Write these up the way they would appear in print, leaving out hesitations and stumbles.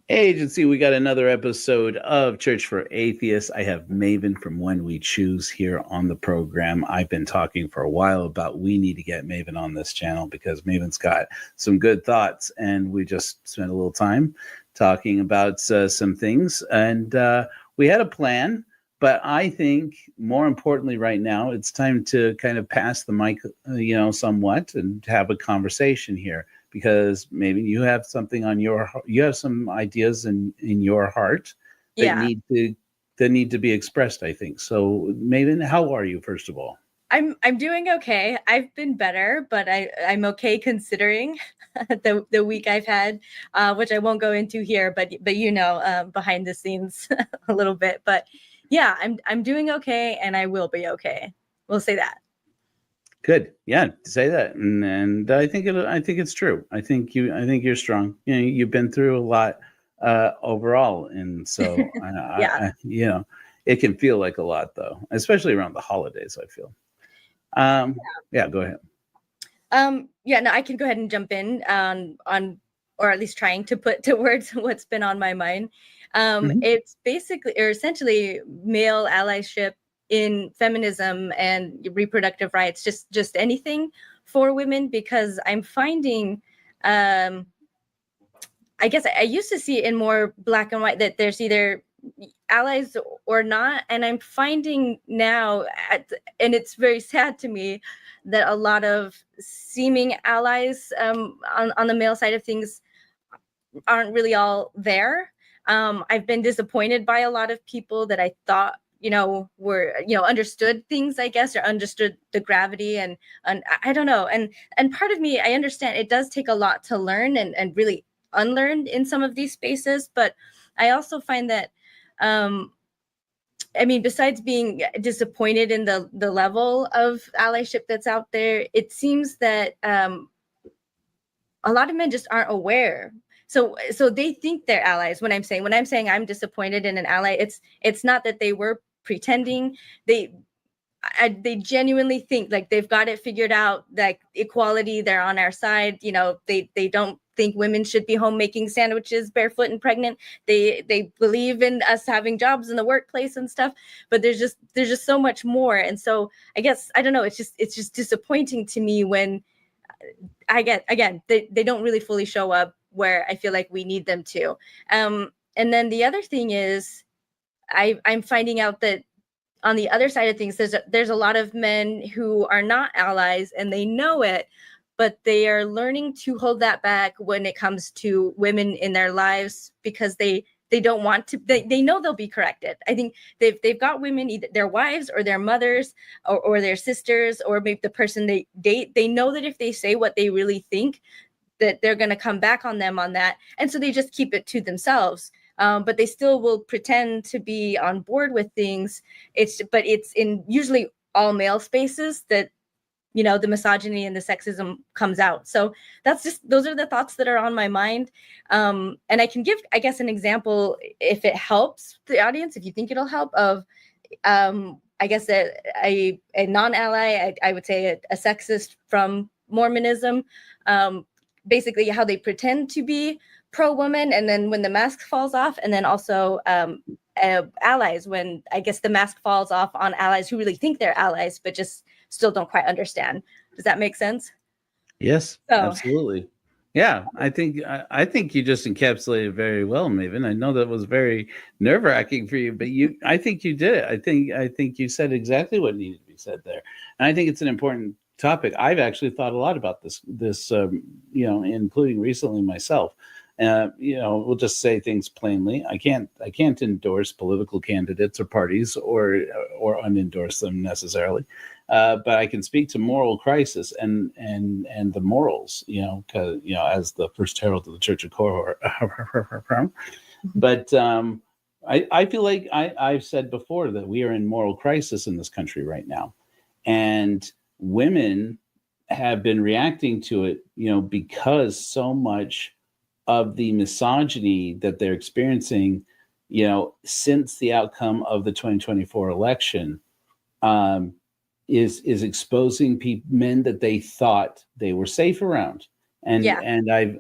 Hey, agency, we got another episode of Church for Atheists. I have Maven from When We Choose here on the program. I've been talking for a while about we need to get Maven on this channel because Maven's got some good thoughts, and we just spent a little time talking about some things, and we had a plan. But I think more importantly, right now, it's time to kind of pass the mic, somewhat, and have a conversation here because maybe you have something on you have some ideas in your heart that Yeah, need to be expressed, I think. So Maven, how are you, first of all? I'm doing okay. I've been better, but I'm okay considering the week I've had, which I won't go into here, but behind the scenes a little bit. But yeah, I'm doing okay, and I will be okay. We'll say that. Good. Yeah, say that. And I think it's true. I think you're strong. You know, you've been through a lot overall, and so Yeah. it can feel like a lot though, especially around the holidays, I feel. Yeah, go ahead. Yeah, no, I can go ahead and jump in on or at least trying to put to words what's been on my mind. Mhm. It's basically or essentially male allyship in feminism and reproductive rights, just anything for women, because I'm finding um I guess I used to see it in more black and white that there's either allies or not, and I'm finding now and it's very sad to me that a lot of seeming allies on the male side of things aren't really all there. I've been disappointed by a lot of people that I thought were understood things, I guess, or understood the gravity, and I don't know, and part of me, I understand it does take a lot to learn and really unlearn in some of these spaces, but I also find that I mean, besides being disappointed in the level of allyship that's out there, it seems that a lot of men just aren't aware. So they think they're allies. When I'm saying I'm disappointed in an ally, it's not that they were pretending. They genuinely think like they've got it figured out, like equality, they're on our side. They don't think women should be home making sandwiches barefoot and pregnant. They believe in us having jobs in the workplace and stuff, but there's just so much more. And so I guess I don't know, it's just disappointing to me when I get again they don't really fully show up where I feel like we need them to. And then the other thing is I'm finding out that on the other side of things, there's a lot of men who are not allies and they know it, but they are learning to hold that back when it comes to women in their lives because they don't want to. They know they'll be corrected. I think they've got women, either their wives or their mothers or their sisters or maybe the person they date. They know that if they say what they really think, that they're going to come back on them on that, and so they just keep it to themselves. But they still will pretend to be on board with things. It's in usually all male spaces that the misogyny and the sexism comes out. So those are the thoughts that are on my mind. And I can give, I guess, an example if it helps the audience, if you think it'll help, of I guess a non-ally, I would say a sexist from Mormonism. Basically how they pretend to be pro-woman, and then when the mask falls off, and then also allies, when I guess the mask falls off on allies who really think they're allies but just still don't quite understand. Does that make sense? Yes, So absolutely. Yeah, I think you just encapsulated very well, Maven. I know that was very nerve wracking for you, but I think you did it. I think you said exactly what needed to be said there, and I think it's an important topic. I've actually thought a lot about this, including recently myself. We'll just say things plainly. I can't endorse political candidates or parties or unendorse them necessarily. But I can speak to moral crisis and the morals, because as the first herald of the Church of Cohort. But I feel like I've said before that we are in moral crisis in this country right now, and women have been reacting to it, because so much of the misogyny that they're experiencing, since the outcome of the 2024 election, um, is exposing men that they thought they were safe around, and yeah. and I've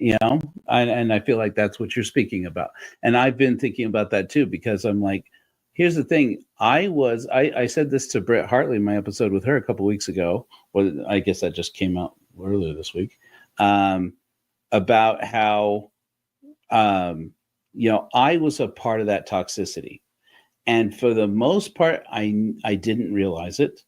and I feel like that's what you're speaking about. And I've been thinking about that too, because I'm like, here's the thing. I said this to Britt Hartley in my episode with her a couple weeks ago. Well, I guess that just came out earlier this week, about how, I was a part of that toxicity. And for the most part, I didn't realize it,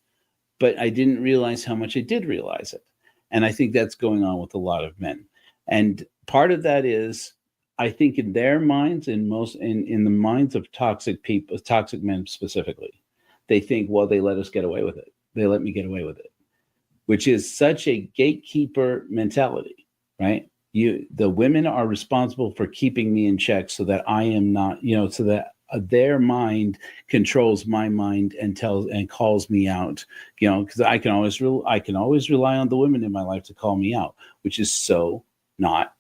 but I didn't realize how much I did realize it. And I think that's going on with a lot of men. And part of that is, I think in their minds, in the minds of toxic people, toxic men specifically, they think, well, they let us get away with it. They let me get away with it, which is such a gatekeeper mentality, right? The women are responsible for keeping me in check so that I am not, so that their mind controls my mind and calls me out, because I can always rely on the women in my life to call me out, which is so not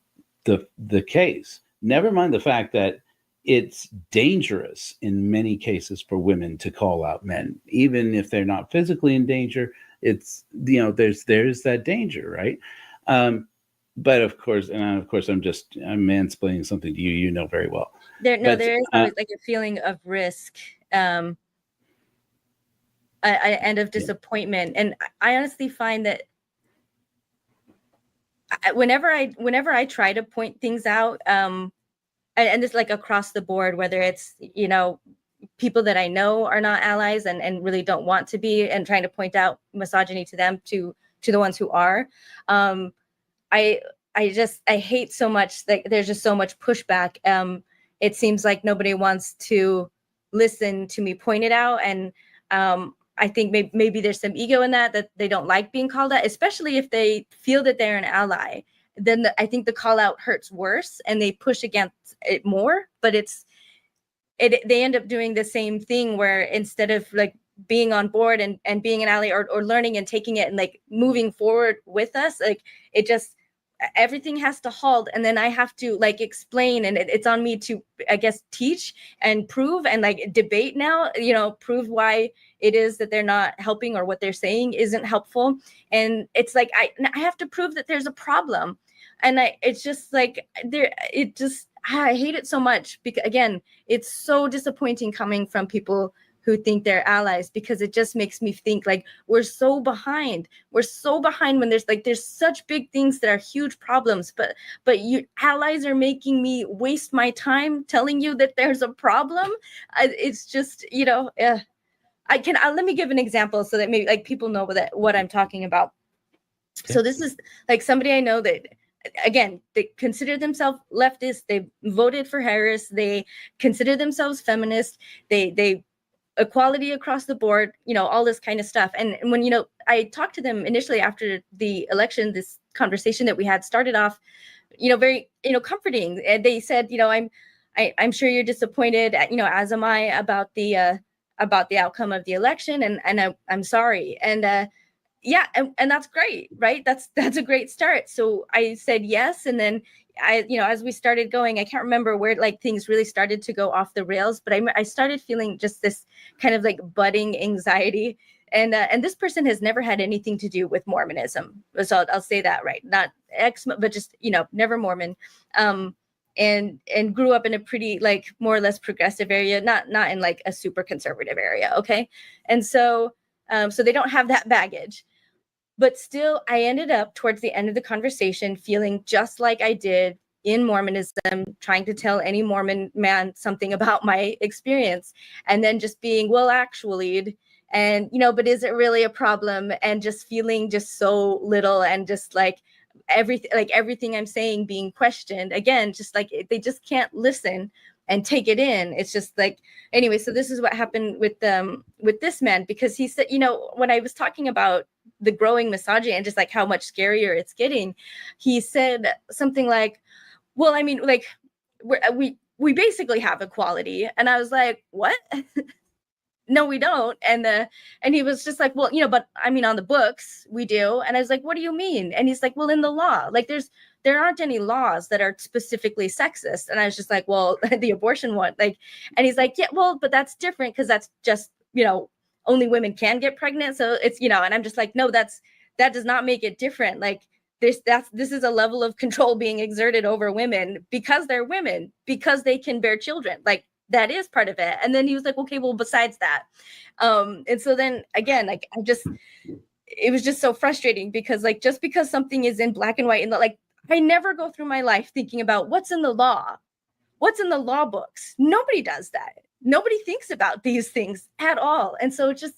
the case. Never mind the fact that it's dangerous in many cases for women to call out men, even if they're not physically in danger. It's, there's that danger, right? But of course, I'm mansplaining something to you, very well. There is always like a feeling of risk, and of disappointment. And I honestly find that whenever I try to point things out, and it's like across the board, whether it's, people that I know are not allies and really don't want to be, and trying to point out misogyny to them, to the ones who are, I hate so much that there's just so much pushback. It seems like nobody wants to listen to me point it out. And I think maybe there's some ego in that they don't like being called out, especially if they feel that they're an ally. Then I think the call out hurts worse and they push against it more. But they end up doing the same thing, where instead of like being on board and being an ally, or learning and taking it and like moving forward with us, like it just, everything has to halt, and then I have to like explain, and it's on me to, I guess, teach and prove and like debate now, prove why it is that they're not helping, or what they're saying isn't helpful. And it's like I have to prove that there's a problem. And it's just like I hate it so much, because again, it's so disappointing coming from people who think they're allies, because it just makes me think like we're so behind when there's such big things that are huge problems, but you allies are making me waste my time telling you that there's a problem. It's just, let me give an example so that maybe like people know what I'm talking about. Okay. So this is like somebody I know that, again, they consider themselves leftist. They voted for Harris. They consider themselves feminist. They equality across the board, all this kind of stuff. And when, I talked to them initially after the election, this conversation that we had started off, very, comforting. And they said, I'm sure you're disappointed, as am I, about the outcome of the election. And I'm sorry. And, yeah, and that's great, right? That's a great start. So I said yes, and then as we started going, I can't remember where like things really started to go off the rails, but I started feeling just this kind of like budding anxiety, and this person has never had anything to do with Mormonism, so I'll say that, right? Not ExMo, but just never Mormon, and grew up in a pretty like more or less progressive area, not in like a super conservative area, okay? And so they don't have that baggage. But still, I ended up towards the end of the conversation feeling just like I did in Mormonism, trying to tell any Mormon man something about my experience, and then just being, well, actually, and, but is it really a problem? And just feeling just so little, and just like everything I'm saying being questioned again, just like they just can't listen and take it in. It's just like, anyway, so this is what happened with this man, because he said, when I was talking about the growing misogyny and just like how much scarier it's getting, he said something like, well, I mean, like we basically have equality. And I was like, what? No, we don't. And he was just like, well, but I mean, on the books we do. And I was like, what do you mean? And he's like, well, in the law, like there aren't any laws that are specifically sexist. And I was just like, well, the abortion one, like, and he's like, yeah, well, but that's different, because that's just, only women can get pregnant. So it's, and I'm just like, no, that does not make it different. Like this is a level of control being exerted over women because they're women, because they can bear children. Like, that is part of it. And then he was like, okay, well, besides that. And so then again, like, it was just so frustrating because, like, just because something is in black and white, and like, I never go through my life thinking about what's in the law books. Nobody does that. Nobody thinks about these things at all. And so just,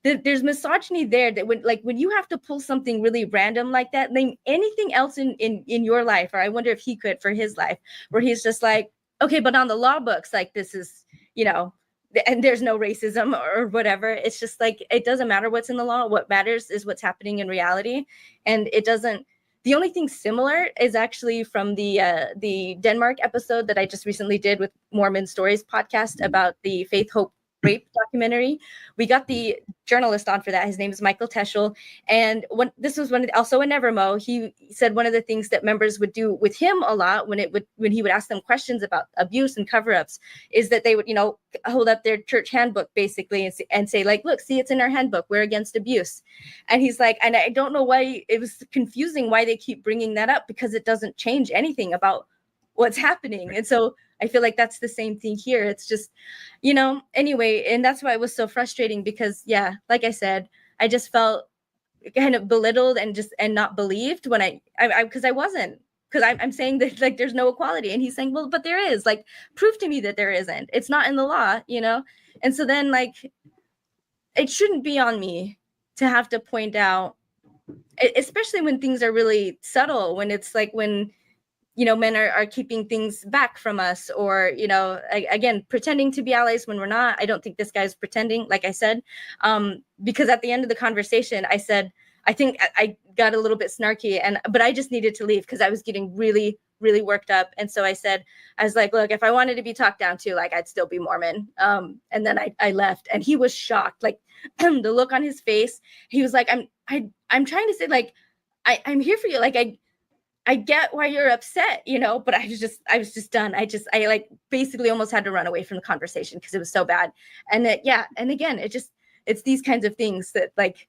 there's misogyny there that when you have to pull something really random like that, name anything else in your life, or I wonder if he could for his life, where he's just like, okay, but on the law books, like, this is, and there's no racism or whatever. It's just like, it doesn't matter what's in the law. What matters is what's happening in reality. And it doesn't, the only thing similar is actually from the Denmark episode that I just recently did with Mormon Stories podcast about the Faith, Hope, Rape documentary. We got the journalist on for that. His name is Michael Teschel. And this was also in Evermo, he said one of the things that members would do with him a lot when he would ask them questions about abuse and cover-ups is that they would, hold up their church handbook basically and say, like, look, see, it's in our handbook. We're against abuse. And he's like, and I don't know why it was confusing why they keep bringing that up, because it doesn't change anything about what's happening. And so I feel like that's the same thing here. It's just, anyway, and that's why it was so frustrating because, yeah, like I said, I just felt kind of belittled and not believed when because I wasn't, because I'm saying that, like, there's no equality. And he's saying, well, but there is, like, prove to me that there isn't. It's not in the law, And so then, like, it shouldn't be on me to have to point out, especially when things are really subtle, when it's like when men are keeping things back from us, or, again, pretending to be allies when we're not. I don't think this guy's pretending, like I said, because at the end of the conversation, I said, I think I got a little bit snarky, but I just needed to leave because I was getting really, really worked up. And so I was like, look, if I wanted to be talked down to, like, I'd still be Mormon. And then I left, and he was shocked, like, the look on his face. He was like, I'm trying to say, like, I'm here for you. Like, I get why you're upset, but I was just done. I like basically almost had to run away from the conversation because it was so bad. And and again, it's these kinds of things that, like,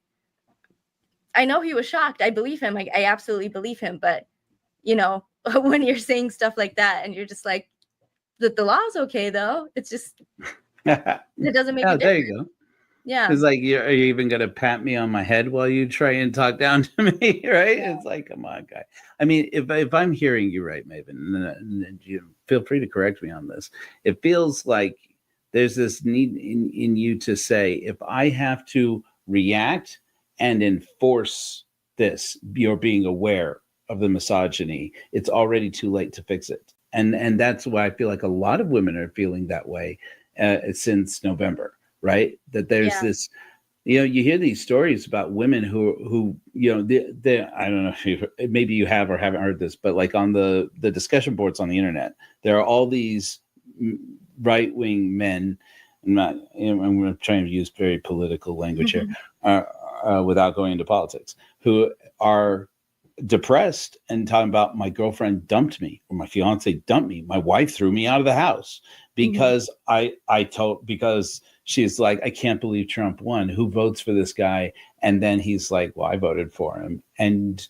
I know he was shocked. I believe him. I absolutely believe him. But, when you're saying stuff like that and you're just like, that the law's okay though, it's just, it doesn't make a difference. There you go. Yeah. It's like, are you even going to pat me on my head while you try and talk down to me, right? Yeah. It's like, come on, guy. I mean, if I'm hearing you right, Maven, and you feel free to correct me on this, it feels like there's this need in you to say, if I have to react and enforce this, you're being aware of the misogyny, it's already too late to fix it. And that's why I feel like a lot of women are feeling that way since November. Right? That there's this, you hear these stories about women who they I don't know if maybe you have or haven't heard this, but like on the discussion boards on the internet, there are all these right-wing men. I'm going to try and use very political language here without going into politics, who are depressed and talking about, my girlfriend dumped me, or my fiance dumped me. My wife threw me out of the house because because she's like, I can't believe Trump won. Who votes for this guy? And then he's like, well, I voted for him. And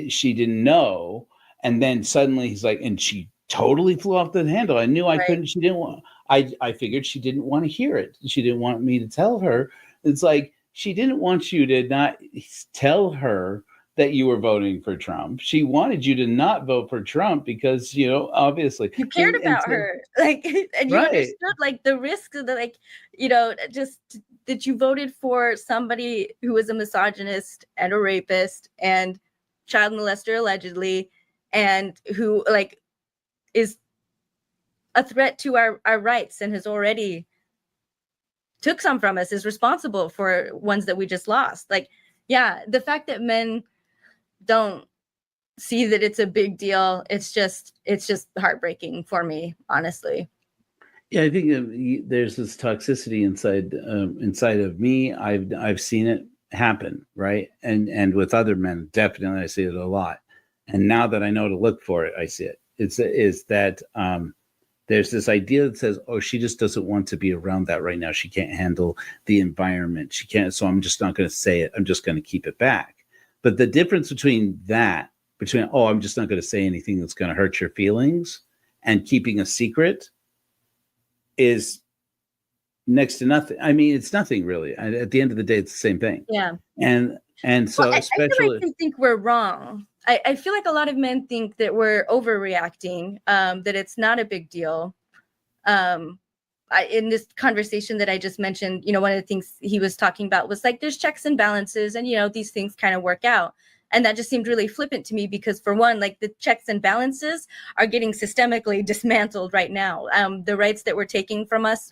she didn't know. And then suddenly he's like, and she totally flew off the handle. I knew I couldn't. She didn't want. I figured she didn't want to hear it. She didn't want me to tell her. It's like, she didn't want you to not tell her that you were voting for Trump. She wanted you to not vote for Trump because, obviously you cared about her, like, and you understood, like, the risk of the, like, just that you voted for somebody who was a misogynist and a rapist and child molester allegedly, and who, like, is a threat to our rights and has already took some from us, is responsible for ones that we just lost. Like, yeah, the fact that men don't see that it's a big deal, it's just heartbreaking for me, honestly. Yeah, I think there's this toxicity inside of me. I've seen it happen, right? And with other men, definitely I see it a lot. And now that I know to look for it, I see it. Is that there's this idea that says, oh, she just doesn't want to be around that right now. She can't handle the environment. She can't. So I'm just not going to say it. I'm just going to keep it back. But the difference between oh, I'm just not going to say anything that's going to hurt your feelings, and keeping a secret is next to nothing. I mean, it's nothing really. At the end of the day, it's the same thing. Yeah. And so, I feel like they think we're wrong. I feel like a lot of men think that we're overreacting, that it's not a big deal. In this conversation that I just mentioned, one of the things he was talking about was like, there's checks and balances, and these things kind of work out. And that just seemed really flippant to me, because for one, like, the checks and balances are getting systemically dismantled right now. The rights that were taking from us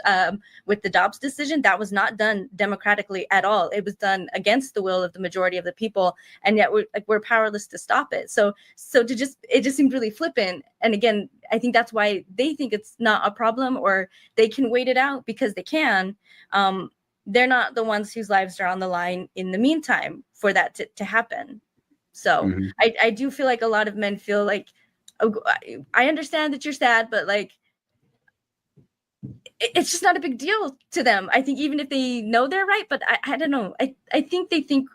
with the Dobbs decision, that was not done democratically at all. It was done against the will of the majority of the people, and yet we're powerless to stop it. So it just seemed really flippant. And again, I think that's why they think it's not a problem, or they can wait it out because they can. They're not the ones whose lives are on the line in the meantime for that to happen. So I do feel like a lot of men feel like, oh, I understand that you're sad, but like, it's just not a big deal to them. I think even if they know they're right, but I don't know. I think they think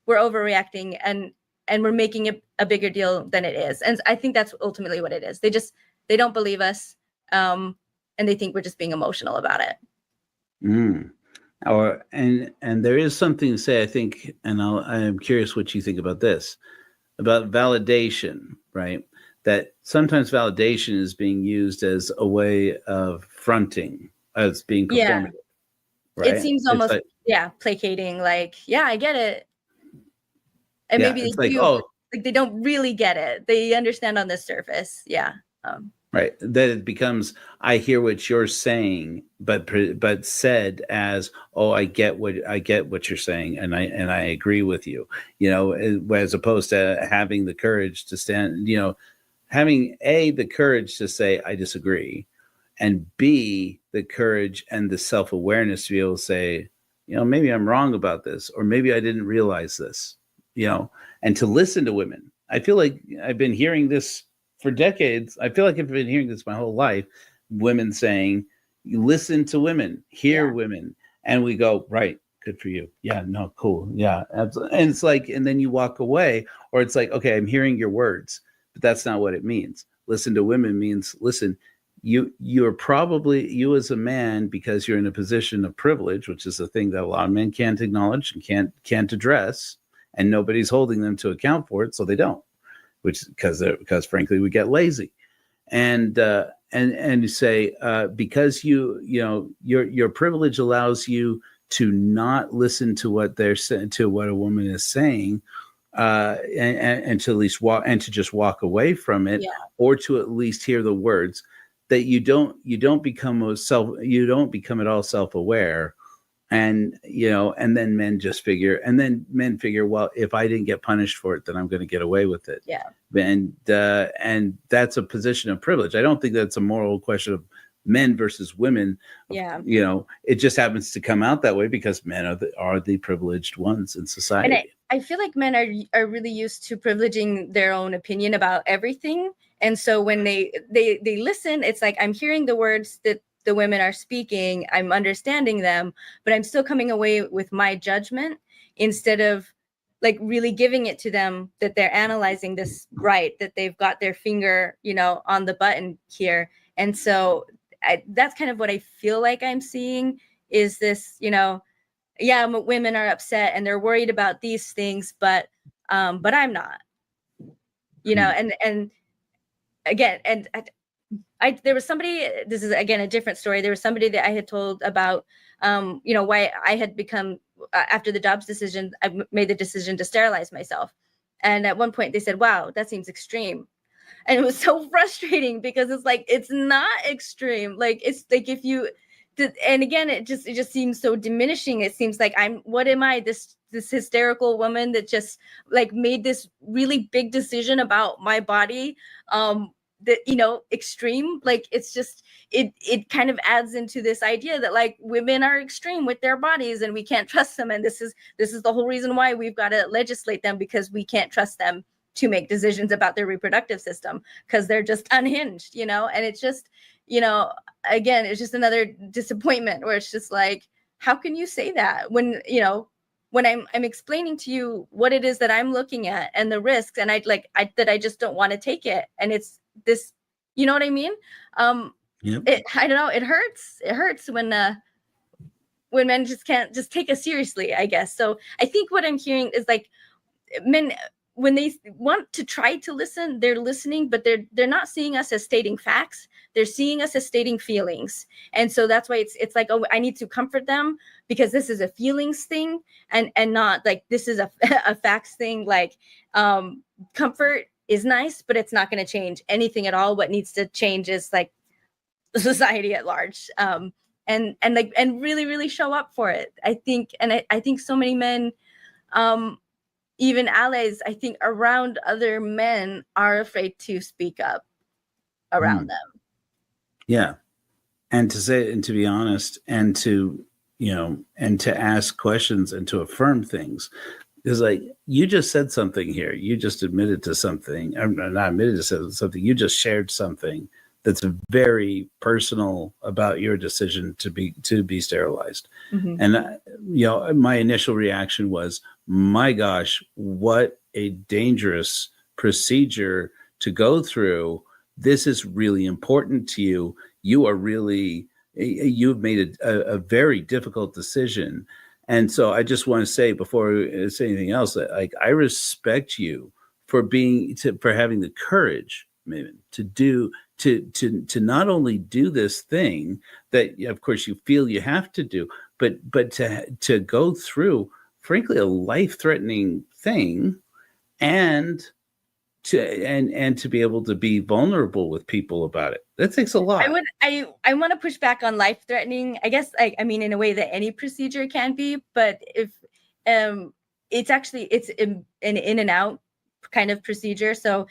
we're overreacting and we're making it a bigger deal than it is. And I think that's ultimately what it is. They don't believe us. And they think we're just being emotional about it. And there is something to say, I think, and I'm curious what you think about this, about validation, right? That sometimes validation is being used as a way of fronting, as being performative. Right? It seems almost placating, like, yeah, I get it. And maybe they do, like, they don't really get it. They understand on the surface. Yeah. Right. That it becomes, I hear what you're saying, but said as, oh, I get what you're saying, and I agree with you. As opposed to having the courage to stand. Having the courage to say I disagree, and B, the courage and the self-awareness to be able to say, maybe I'm wrong about this, or maybe I didn't realize this. And to listen to women. I feel like I've been hearing this for decades. I feel like I've been hearing this my whole life. Women saying, listen to women, hear women. And we go, right, good for you. Yeah, no, cool. Yeah, absolutely. And it's like, and then you walk away, or it's like, okay, I'm hearing your words, but that's not what it means. Listen to women means, listen, you're probably, you as a man, because you're in a position of privilege, which is a thing that a lot of men can't acknowledge and can't address, and nobody's holding them to account for it, so they don't. Which because frankly we get lazy, and you say because your privilege allows you to not listen to what they're saying, to what a woman is saying, and to at least just walk away from it, or to at least hear the words, that you don't become at all self-aware. And and then men figure, well, if I didn't get punished for it, then I'm going to get away with it. Yeah. And that's a position of privilege. I don't think that's a moral question of men versus women. Yeah. It just happens to come out that way because men are the privileged ones in society. And I feel like men are really used to privileging their own opinion about everything. And so when they listen, it's like, I'm hearing the words that the women are speaking, I'm understanding them, but I'm still coming away with my judgment, instead of like really giving it to them that they're analyzing this right, that they've got their finger, on the button here. And so that's kind of what I feel like I'm seeing, is this, women are upset and they're worried about these things, but I'm not, and again, and there was somebody, this is again a different story. There was somebody that I had told about, why I had become, after the Dobbs decision, I made the decision to sterilize myself. And at one point they said, wow, that seems extreme. And it was so frustrating, because it's like, it's not extreme. Like, it's like, if you, and again, it just seems so diminishing. It seems like what am I, this hysterical woman that just like made this really big decision about my body, that extreme. Like, it's just it kind of adds into this idea that like women are extreme with their bodies and we can't trust them, and this is the whole reason why we've got to legislate them, because we can't trust them to make decisions about their reproductive system, because they're just unhinged, and it's just, again, it's just another disappointment where it's just like, how can you say that when when I'm explaining to you what it is that I'm looking at and the risks, and I just don't want to take it, and it's this, you know what I mean? Yep. I don't know, it hurts when men just can't just take us seriously, I guess. So I think what I'm hearing is like, men, when they want to try to listen, they're listening, but they're not seeing us as stating facts. They're seeing us as stating feelings. And so that's why it's like, oh, I need to comfort them because this is a feelings thing, and not like this is a facts thing. Like, comfort is nice, but it's not going to change anything at all. What needs to change is like society at large. And really, really show up for it. I think, and I think so many men, even allies, I think, around other men are afraid to speak up around them. Yeah. And to say, and to be honest, and to, and to ask questions and to affirm things. Is like, you just said something here. You just admitted to something. I'm not admitted to something. You just shared something that's very personal about your decision to be sterilized. Mm-hmm. And my initial reaction was, my gosh, what a dangerous procedure to go through. This is really important to you. You've made a very difficult decision. And so I just want to say, before I say anything else, that like, I respect you for having the courage, Maven, to not only do this thing that, of course, you feel you have to do, but to go through, frankly, a life-threatening thing, and to be able to be vulnerable with people about it. That takes a lot. I want to push back on life-threatening. I guess, I mean, in a way that any procedure can be, but if it's an in and out kind of procedure. So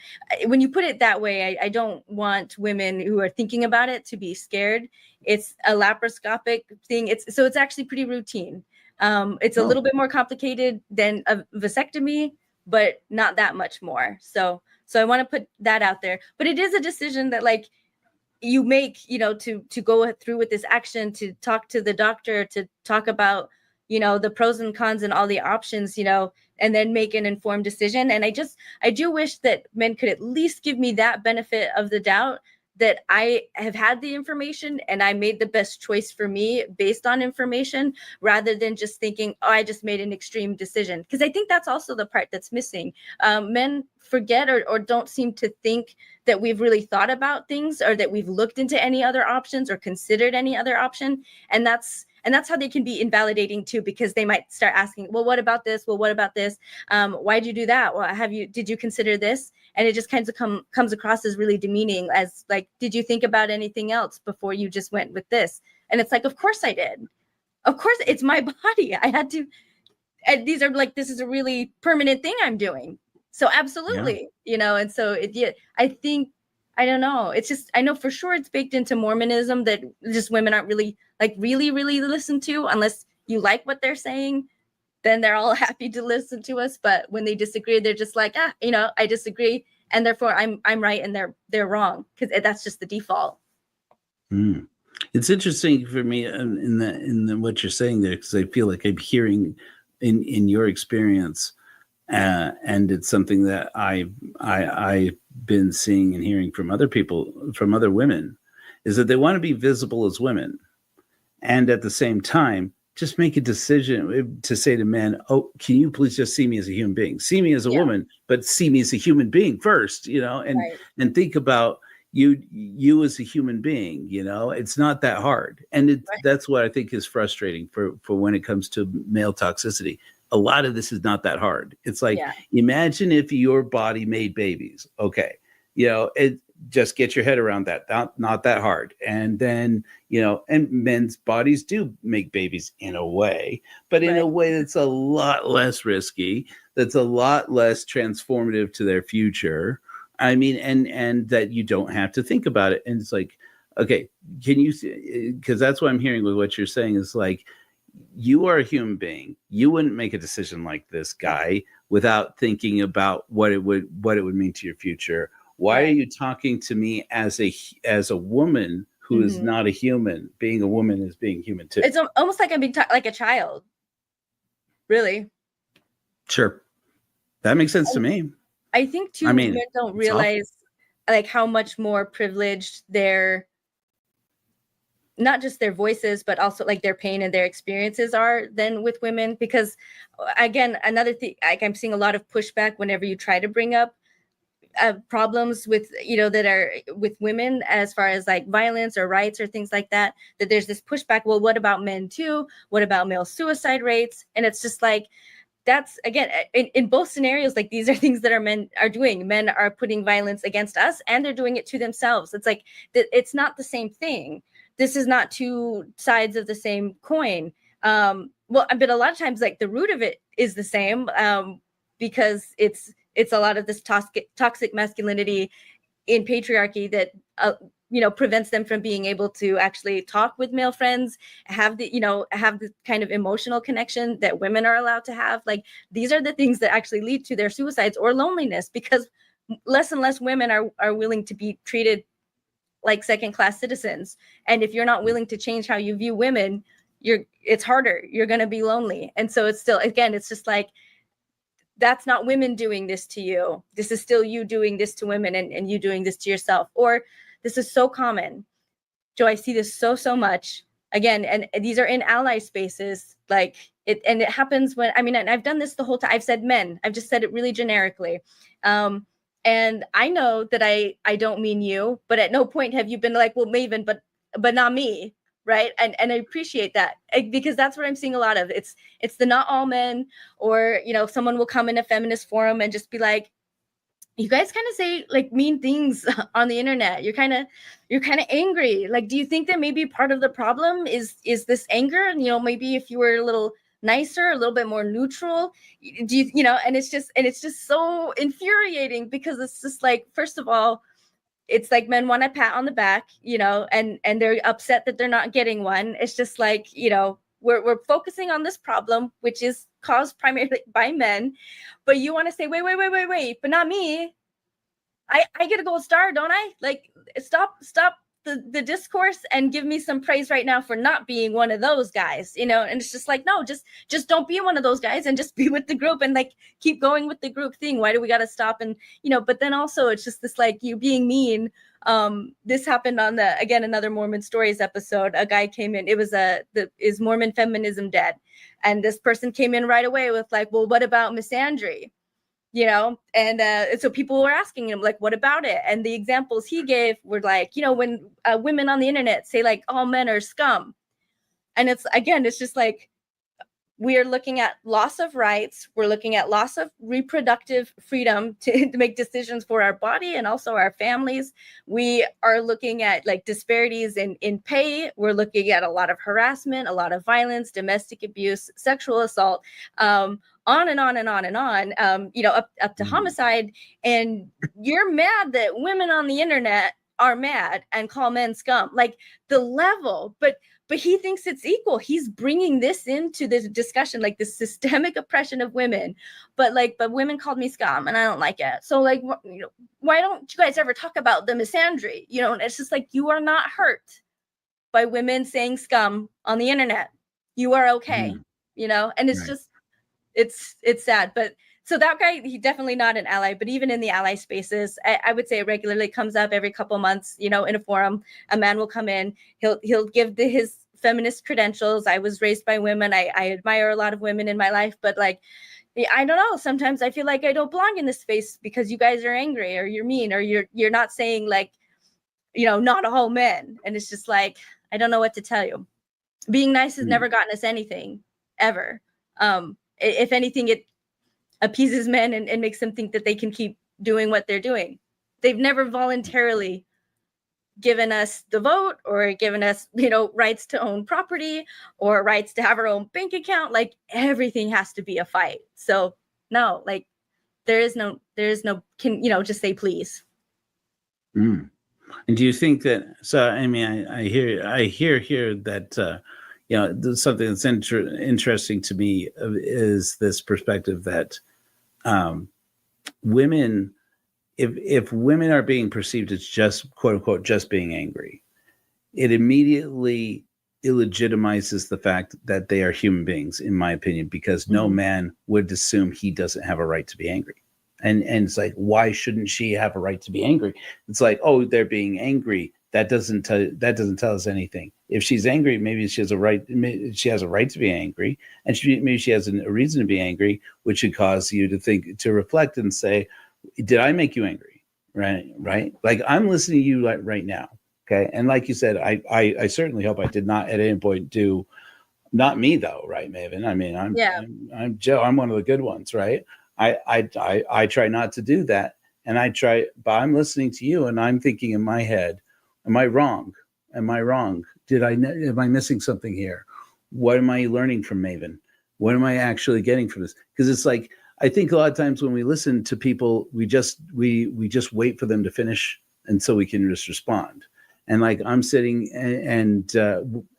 when you put it that way, I don't want women who are thinking about it to be scared. It's a laparoscopic thing. It's actually pretty routine. It's a little bit more complicated than a vasectomy, but not that much more. So I want to put that out there. But it is a decision that, like, you make, to go through with this action, to talk to the doctor, to talk about, the pros and cons and all the options, and then make an informed decision. And I do wish that men could at least give me that benefit of the doubt, that I have had the information and I made the best choice for me based on information, rather than just thinking, oh, I just made an extreme decision. Because I think that's also the part that's missing. Men forget or don't seem to think that we've really thought about things, or that we've looked into any other options or considered any other option. And that's how they can be invalidating too, because they might start asking, well, what about this? Well, what about this? Why'd you do that? Well, did you consider this? And it just kind of comes across as really demeaning, as like, did you think about anything else before you just went with this? And it's like, of course I did. Of course, it's my body. I had to, and this is a really permanent thing I'm doing. So absolutely, and so I think, I don't know. It's just, I know for sure it's baked into Mormonism that just women aren't really really listened to, unless you like what they're saying. Then they're all happy to listen to us. But when they disagree, they're just like, I disagree, and therefore I'm right and they're wrong, because that's just the default. It's interesting for me in what you're saying there, because I feel like I'm hearing in your experience, and it's something that I've been seeing and hearing from other people, from other women, is that they want to be visible as women, and at the same time just make a decision to say to men, oh, can you please just see me as a human being? See me as a woman, but see me as a human being first, and think about you as a human being. It's not that hard. And that's what I think is frustrating for when it comes to male toxicity. A lot of this is not that hard. It's like, imagine if your body made babies. Okay. It just get your head around that. Not that hard. And then, and men's bodies do make babies in a way, but in a way that's a lot less risky, that's a lot less transformative to their future. I mean, and that you don't have to think about it. And it's like, okay, can you see, because that's what I'm hearing with what you're saying is like, you are a human being. You wouldn't make a decision like this, guy, without thinking about what it would mean to your future. Why are you talking to me as a woman who is not a human? Being a woman is being human too. It's almost like I'm being like a child. Really? Sure. That makes sense to me. I think too, I mean, men don't it's awful. realize like how much more privileged their, not just their voices, but also like their pain and their experiences are than with women. Because again, another thing, like I'm seeing a lot of pushback whenever you try to bring up problems with, you know, that are with women as far as like violence or rights or things like that, that there's this pushback. Well, what about men too? What about male suicide rates? And it's just like, that's again in both scenarios, like these are things that men are doing. Men are putting violence against us and they're doing it to themselves. It's like it's not the same thing. This is not two sides of the same coin. Well, but a lot of times like the root of it is the same, because it's a lot of this toxic masculinity in patriarchy that you know, prevents them from being able to actually talk with male friends, have the, you know, have the kind of emotional connection that women are allowed to have. Like these are the things that actually lead to their suicides or loneliness, because less and less women are willing to be treated like second-class citizens. And if you're not willing to change how you view women, it's harder. You're going to be lonely. And so it's still, again, it's just like, that's not women doing this to you. This is still you doing this to women, and you doing this to yourself. Or this is so common. Joe, I see this so much. Again, and these are in ally spaces. Like and it happens when, I mean, and I've done this the whole time. I've said men. I've just said it really generically. And I know that I don't mean you, but at no point have you been like, well, Maven, but not me. Right. And I appreciate that, because that's what I'm seeing a lot of. It's the not all men, or, you know, someone will come in a feminist forum and just be like, you guys kind of say like mean things on the internet. You're kind of angry. Like, do you think that maybe part of the problem is this anger? And, you know, maybe if you were a little nicer, a little bit more neutral, do you know, and it's just so infuriating, because it's just like, first of all, it's like men want a pat on the back, you know, and they're upset that they're not getting one. It's just like, you know, we're focusing on this problem, which is caused primarily by men, but you want to say, wait, but not me. I get a gold star, don't I? Like, stop the discourse and give me some praise right now for not being one of those guys, you know? And it's just like, no, just don't be one of those guys, and just be with the group, and like keep going with the group thing. Why do we got to stop? And, you know, but then also it's just this, like, you being mean. This happened on another Mormon Stories episode. A guy came in, it was is Mormon feminism dead? And this person came in right away with like, well, what about misandry? You know, and so people were asking him, like, what about it? And the examples he gave were like, you know, when women on the internet say like all men are scum. And it's just like, we are looking at loss of rights. We're looking at loss of reproductive freedom to make decisions for our body and also our families. We are looking at like disparities in pay. We're looking at a lot of harassment, a lot of violence, domestic abuse, sexual assault, on and on and on and on, you know, up to homicide. And you're mad that women on the internet are mad and call men scum. Like the level, but he thinks it's equal. He's bringing this into this discussion, like the systemic oppression of women. But women called me scum, and I don't like it. So like, you know, why don't you guys ever talk about the misandry? You know, and it's just like, you are not hurt by women saying scum on the internet. You are okay, you know, and it's just, it's sad. But so that guy, he definitely not an ally, but even in the ally spaces, I would say it regularly comes up every couple months, you know, in a forum. A man will come in, he'll give his feminist credentials. I was raised by women. I admire a lot of women in my life, but like, I don't know. Sometimes I feel like I don't belong in this space because you guys are angry, or you're mean, or you're not saying like, you know, not all men. And it's just like, I don't know what to tell you. Being nice has never gotten us anything, ever. If anything, it appeases men and makes them think that they can keep doing what they're doing. They've never voluntarily given us the vote, or given us, you know, rights to own property, or rights to have our own bank account. Like everything has to be a fight. So no, like there is no, can, you know, just say please. And do you think that, so, I mean, I hear here that, you know, something that's interesting to me is this perspective that women, if women are being perceived as just, quote unquote, just being angry, it immediately illegitimizes the fact that they are human beings, in my opinion, because no man would assume he doesn't have a right to be angry. And it's like, why shouldn't she have a right to be angry? It's like, oh, they're being angry. That doesn't tell us anything. If she's angry, maybe she has a right. She has a right to be angry, and maybe she has a reason to be angry, which should cause you to reflect and say, did I make you angry? Right. Like, I'm listening to you right now. Okay. And like you said, I certainly hope I did not at any point do, not me though. Right, Maven. I mean, I'm Joe. I'm one of the good ones. Right. I try not to do that. And but I'm listening to you and I'm thinking in my head, am I wrong? Am I wrong? Am I missing something here? What am I learning from Maven? What am I actually getting from this? Because it's like, I think a lot of times when we listen to people, we just wait for them to finish, and so we can just respond. And like, I'm sitting and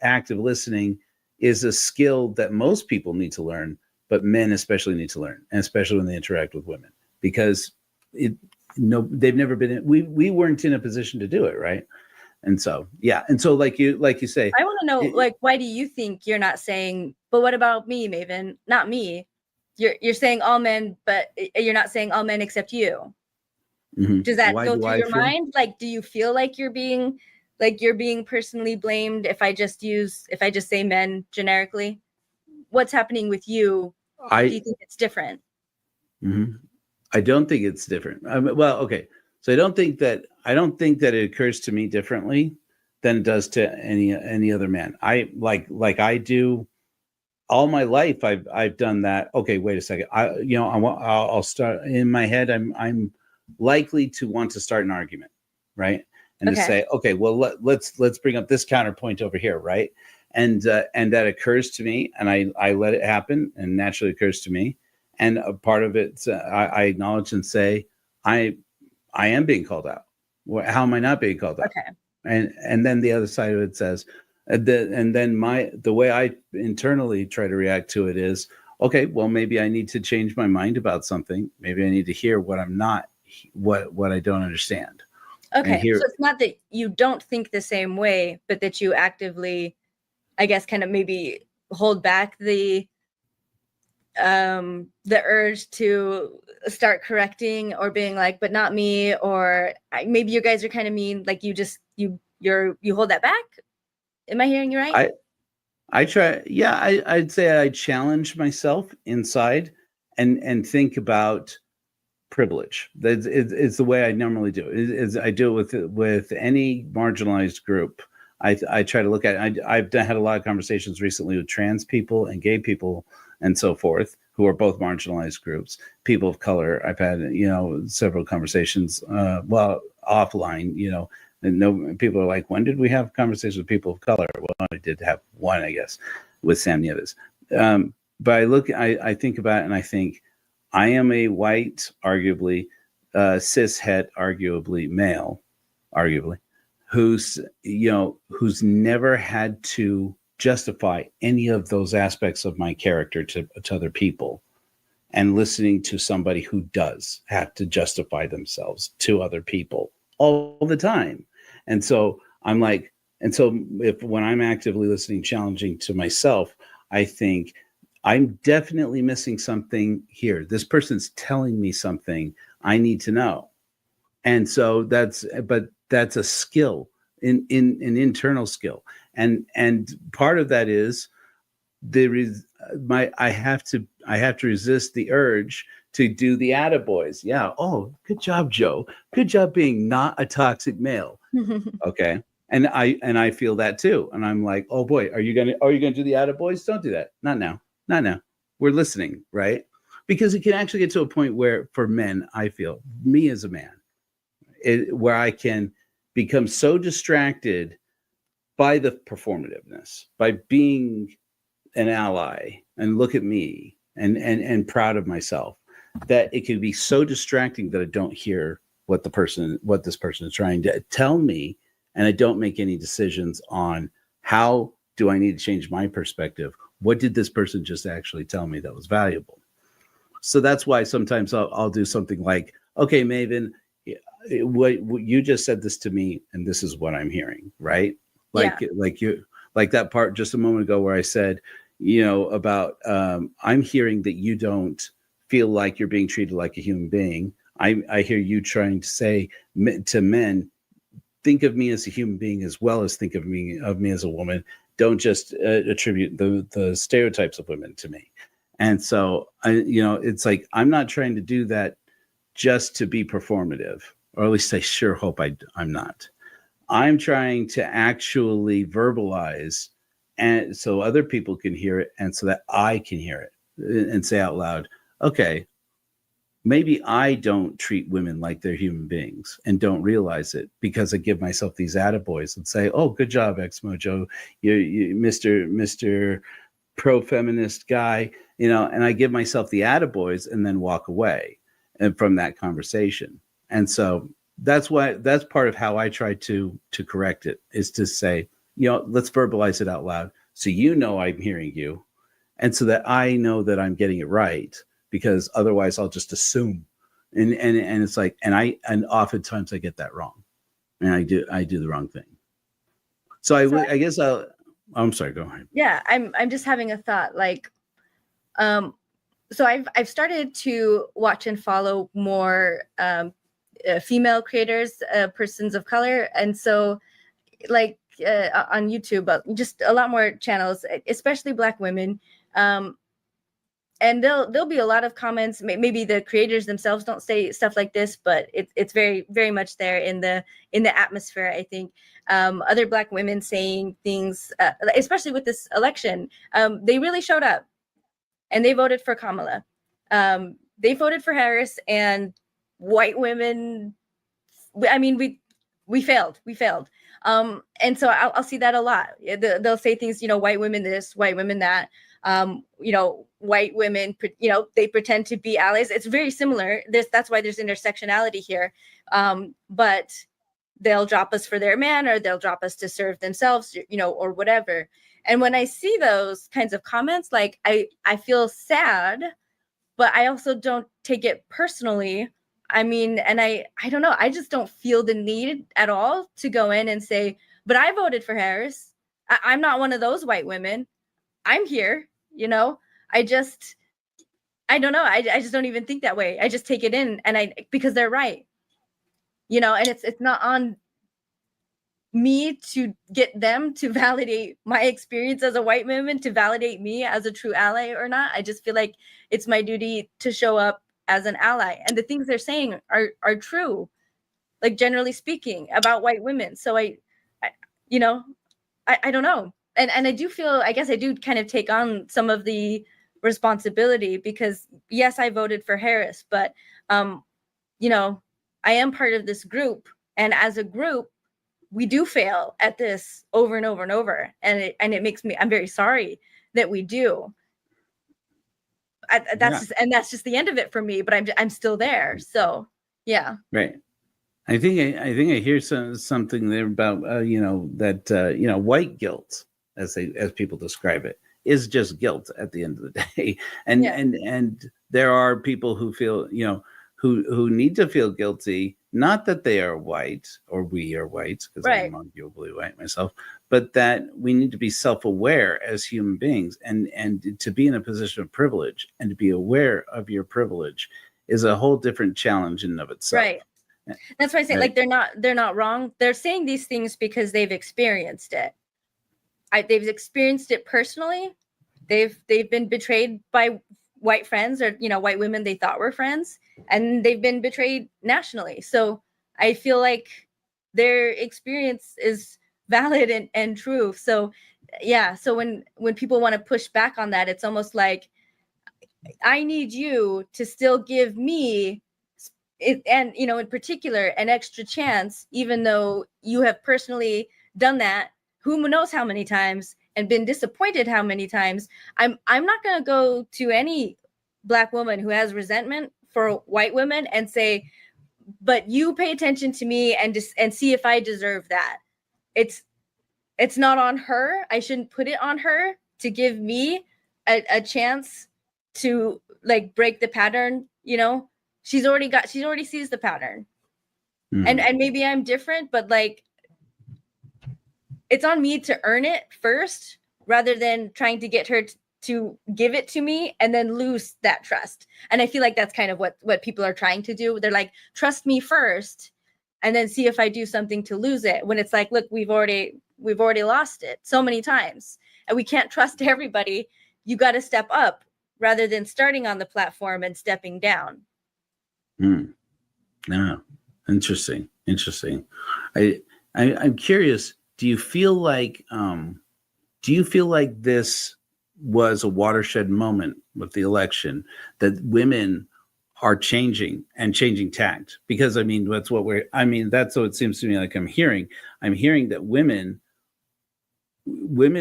active listening is a skill that most people need to learn, but men especially need to learn, and especially when they interact with women, because they've never been in, we weren't in a position to do it, right? And so, yeah. And so like you say, I want to know, like, why do you think you're not saying, but what about me, Maven? Not me. You're saying all men, but you're not saying all men except you. Mm-hmm. Does that go through your mind? Like, do you feel like you're being personally blamed if I just say men generically? What's happening with you? Do you think it's different? Mm-hmm. I don't think it's different. Well, okay. So I don't think that it occurs to me differently than it does to any other man. I like I do all my life. I've done that. Okay, wait a second. I'll start in my head. I'm likely to want to start an argument, right? And to say, okay, well, let's bring up this counterpoint over here, right? And that occurs to me, and I let it happen, and naturally occurs to me. And a part of it, I acknowledge and say, I am being called out. How am I not being called out? Okay. And then the other side of it says, and then the way I internally try to react to it is, okay, well, maybe I need to change my mind about something. Maybe I need to hear what I don't understand. Okay. So it's not that you don't think the same way, but that you actively, I guess, kind of maybe hold back the urge to start correcting or being like, but not me, or maybe you guys are kind of mean, like you hold that back. Am I hearing you right? I try. Yeah, I'd say I challenge myself inside and think about privilege. It's the way I normally do it. I do it with any marginalized group. I try to look at it. I've had a lot of conversations recently with trans people and gay people and so forth, who are both marginalized groups, people of color. I've had, several conversations, offline, and people are like, when did we have conversations with people of color? Well, I did have one, I guess, with Sam Nieves. But I think about it and I think, I am a white, arguably, cishet, arguably male, who's never had to justify any of those aspects of my character to other people, and listening to somebody who does have to justify themselves to other people all the time. And so I'm like, when I'm actively listening, challenging to myself, I think I'm definitely missing something here. This person's telling me something I need to know. And so that's a skill, in an internal skill. And part of that is I have to resist the urge to do the attaboys. Yeah. Oh, good job, Joe. Good job being not a toxic male. Okay. And I feel that too. And I'm like, oh boy, are you gonna do the attaboys? Don't do that. Not now. We're listening, right? Because it can actually get to a point where, for men, I feel, me as a man, where I can become so distracted by the performativeness, by being an ally and look at me and proud of myself, that it can be so distracting that I don't hear what this person is trying to tell me, and I don't make any decisions on how do I need to change my perspective. What did this person just actually tell me that was valuable? So that's why sometimes I'll do something like, okay, Maven, what you just said this to me, and this is what I'm hearing, right? Like you, Like that part just a moment ago where I said, about I'm hearing that you don't feel like you're being treated like a human being. I hear you trying to say to men, think of me as a human being as well as think of me as a woman. Don't just attribute the stereotypes of women to me. And so it's like, I'm not trying to do that just to be performative, or at least I sure hope I'm not. I'm trying to actually verbalize, and so other people can hear it, and so that I can hear it and say out loud, okay, maybe I don't treat women like they're human beings and don't realize it because I give myself these attaboys and say, oh, good job, ExMo Joe, you Mr. pro-feminist guy, and I give myself the attaboys and then walk away and from that conversation. And so that's part of how I try to correct it, is to say, let's verbalize it out loud. So, I'm hearing you. And so that I know that I'm getting it right, because otherwise I'll just assume. And it's like, and oftentimes I get that wrong, and I do the wrong thing. So I guess I'm sorry, go ahead. Yeah. I'm just having a thought, like, so I've started to watch and follow more female creators, persons of color, and so like on YouTube, but just a lot more channels, especially Black women. And there'll be a lot of comments. Maybe the creators themselves don't say stuff like this, but it's very, very much there in the atmosphere. I think other Black women saying things, especially with this election, they really showed up. And they voted for Kamala. They voted for Harris, and white women, I mean, we failed. And so I'll see that a lot. They'll say things, white women this, white women that, white women, they pretend to be allies. It's very similar. That's why there's intersectionality here. But they'll drop us for their man, or they'll drop us to serve themselves, or whatever. And when I see those kinds of comments, like I feel sad, but I also don't take it personally. I mean, and I don't know, I just don't feel the need at all to go in and say, but I voted for Harris. I'm not one of those white women. I'm here, I don't know. I just don't even think that way. I just take it in, and because they're right, and it's not on me to get them to validate my experience as a white woman, to validate me as a true ally or not. I just feel like it's my duty to show up as an ally, and the things they're saying are true, like generally speaking, about white women. So I don't know, and I do feel, I guess I do kind of take on some of the responsibility, because yes, I voted for Harris, but I am part of this group, and as a group we do fail at this over and over and over, and it makes me, I'm very sorry that we do. That's just the end of it for me, but I'm still there. So yeah, right. I think I hear something there about that white guilt, as people describe it, is just guilt at the end of the day, and there are people who feel who need to feel guilty, not that they are white or we are white, because I'm arguably white myself, but that we need to be self-aware as human beings, and to be in a position of privilege and to be aware of your privilege is a whole different challenge in and of itself. Right. That's why I say, like, they're not wrong. They're saying these things because they've experienced it. They've experienced it personally. They've been betrayed by white friends, or white women they thought were friends, and they've been betrayed nationally. So I feel like their experience is valid and true. So yeah, so when people want to push back on that, it's almost like, I need you to still give me it, and in particular, an extra chance, even though you have personally done that who knows how many times and been disappointed how many times. I'm not going to go to any Black woman who has resentment for white women and say, but you pay attention to me and see if I deserve that. It's not on her. I shouldn't put it on her to give me a chance to like break the pattern. She's already sees the pattern. And maybe I'm different, but like, it's on me to earn it first rather than trying to get her to give it to me and then lose that trust. And I feel like that's kind of what people are trying to do. They're like, trust me first and then see if I do something to lose it, when it's like, look, we've already lost it so many times and we can't trust everybody. You got to step up rather than starting on the platform and stepping down. Yeah, interesting. I'm curious, do you feel like this was a watershed moment with the election, that women are changing tact? Because that's what it seems to me like I'm hearing that women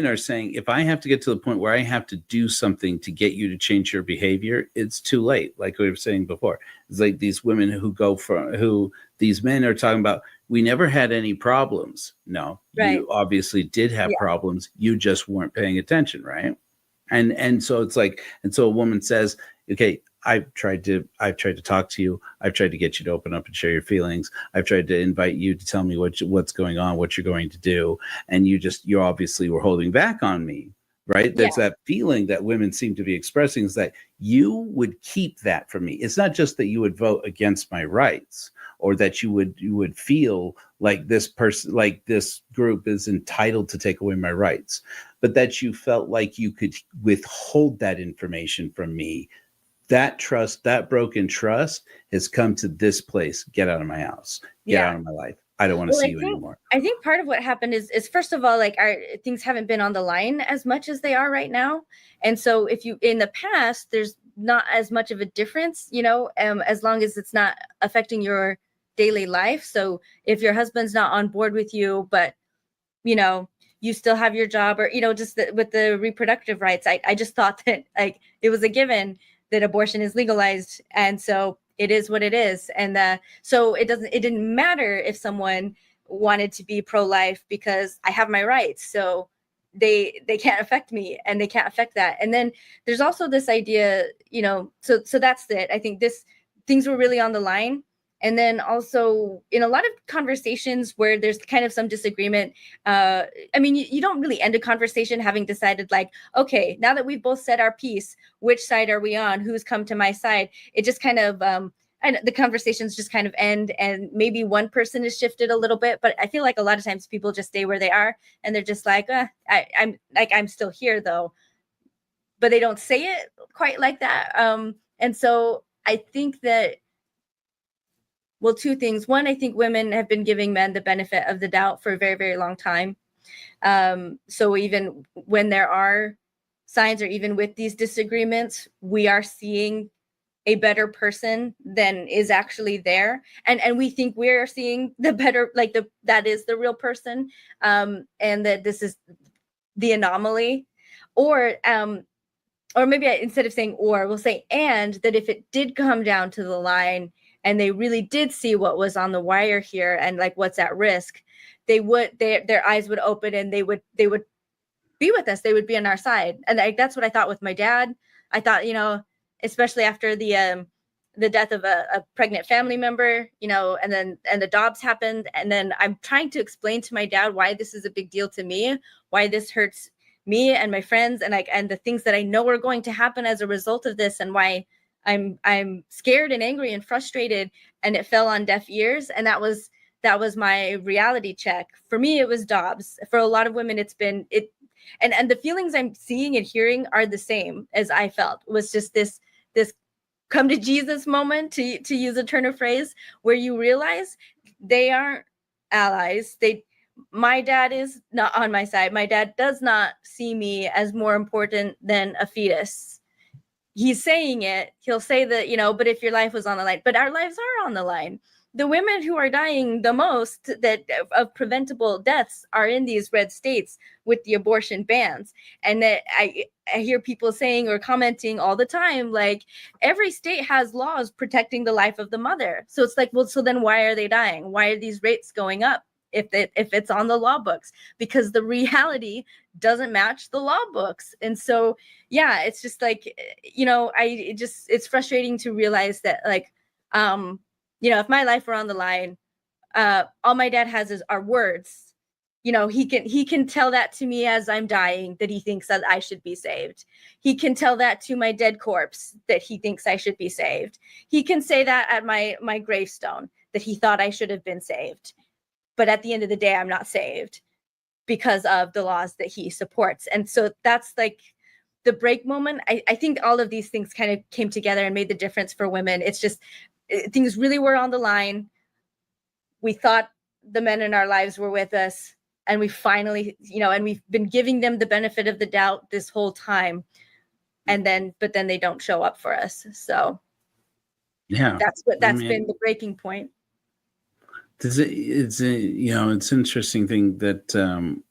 are saying, if I have to get to the point where I have to do something to get you to change your behavior, it's too late. Like we were saying before, it's like these women who these men are talking about, we never had any problems. No, right. You obviously did have problems. You just weren't paying attention, right? And so it's like, and so a woman says, okay, I've tried to talk to you. I've tried to get you to open up and share your feelings. I've tried to invite you to tell me what's going on, what you're going to do. And you obviously were holding back on me, right? Yeah. There's that feeling that women seem to be expressing, is that you would keep that from me. It's not just that you would vote against my rights, or that you would feel like this person, like this group is entitled to take away my rights, but that you felt like you could withhold that information from me. That trust, that broken trust, has come to this place. Get out of my house. Get out of my life. I don't want to see you anymore. I think part of what happened is first of all, like, our things haven't been on the line as much as they are right now. And so if you, in the past, there's not as much of a difference, as long as it's not affecting your daily life. So if your husband's not on board with you, but, you still have your job, or, just with the reproductive rights, I just thought that, like, it was a given that abortion is legalized. And so it is what it is. And so it didn't matter if someone wanted to be pro-life, because I have my rights. So they can't affect me, and they can't affect that. And then there's also this idea, so that's it. I think things were really on the line. And then also in a lot of conversations where there's kind of some disagreement, you don't really end a conversation having decided, like, okay, now that we've both said our piece, which side are we on? Who's come to my side? It just kind of, the conversations just kind of end, and maybe one person is shifted a little bit, but I feel like a lot of times people just stay where they are, and they're just like, I'm still here though, but they don't say it quite like that. And so I think that, well, two things. One, I think women have been giving men the benefit of the doubt for a very, very long time. So even when there are signs, or even with these disagreements, we are seeing a better person than is actually there. And we think we're seeing the better, like that is the real person. And that this is the anomaly. Or maybe instead of saying or, we'll say and, that if it did come down to the line, and they really did see what was on the wire here, and like what's at risk, their eyes would open, and they would be with us. They would be on our side. And that's what I thought with my dad. I thought, especially after the death of a pregnant family member, and the Dobbs happened. And then I'm trying to explain to my dad why this is a big deal to me, why this hurts me and my friends, and the things that I know are going to happen as a result of this, and why I'm scared and angry and frustrated. And it fell on deaf ears. And that was my reality check. For me, it was Dobbs. For a lot of women, it's been it. And the feelings I'm seeing and hearing are the same as I felt. It was just this come to Jesus moment, to use a Turner phrase, where you realize they aren't allies. My dad is not on my side. My dad does not see me as more important than a fetus. He's saying it. He'll say that, but if your life was on the line, but our lives are on the line. The women who are dying the most of preventable deaths are in these red states with the abortion bans. And that I hear people saying or commenting all the time, like, every state has laws protecting the life of the mother. So it's like, well, so then why are they dying? Why are these rates going up if it's on the law books? Because the reality doesn't match the law books. And so, yeah, it's just like, it's frustrating to realize that, like, if my life were on the line, all my dad has are words, he can tell that to me as I'm dying, that he thinks that I should be saved. He can tell that to my dead corpse, that he thinks I should be saved. He can say that at my gravestone, that he thought I should have been saved. But at the end of the day, I'm not saved because of the laws that he supports. And so that's like the break moment. I think all of these things kind of came together and made the difference for women. It's just things really were on the line. We thought the men in our lives were with us, and we finally, and we've been giving them the benefit of the doubt this whole time. But then they don't show up for us. So yeah, that's been the breaking point. It's interesting thing that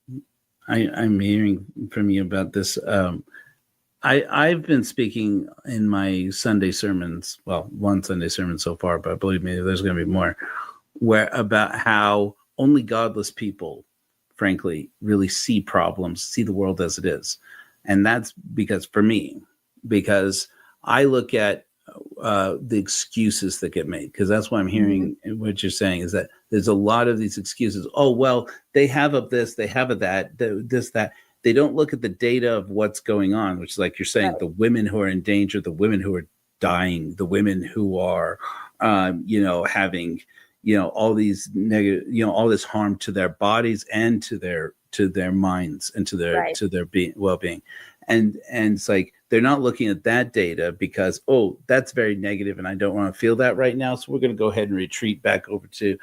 I'm hearing from you about this. I've been speaking in my Sunday sermons, well, one Sunday sermon so far, but believe me, there's going to be more, about how only godless people, frankly, really see problems, see the world as it is. And that's because I look at the excuses that get made, because that's what I'm hearing. What you're saying is that there's a lot of these excuses. Oh, well, they have of this, they have of that, that. They don't look at the data of what's going on, which is, like you're saying, the women who are in danger, the women who are dying, the women who are, having, all these negative, all this harm to their bodies and to their minds and to their well-being. And it's like, they're not looking at that data because, oh, that's very negative and I don't want to feel that right now. So we're going to go ahead and retreat back over to,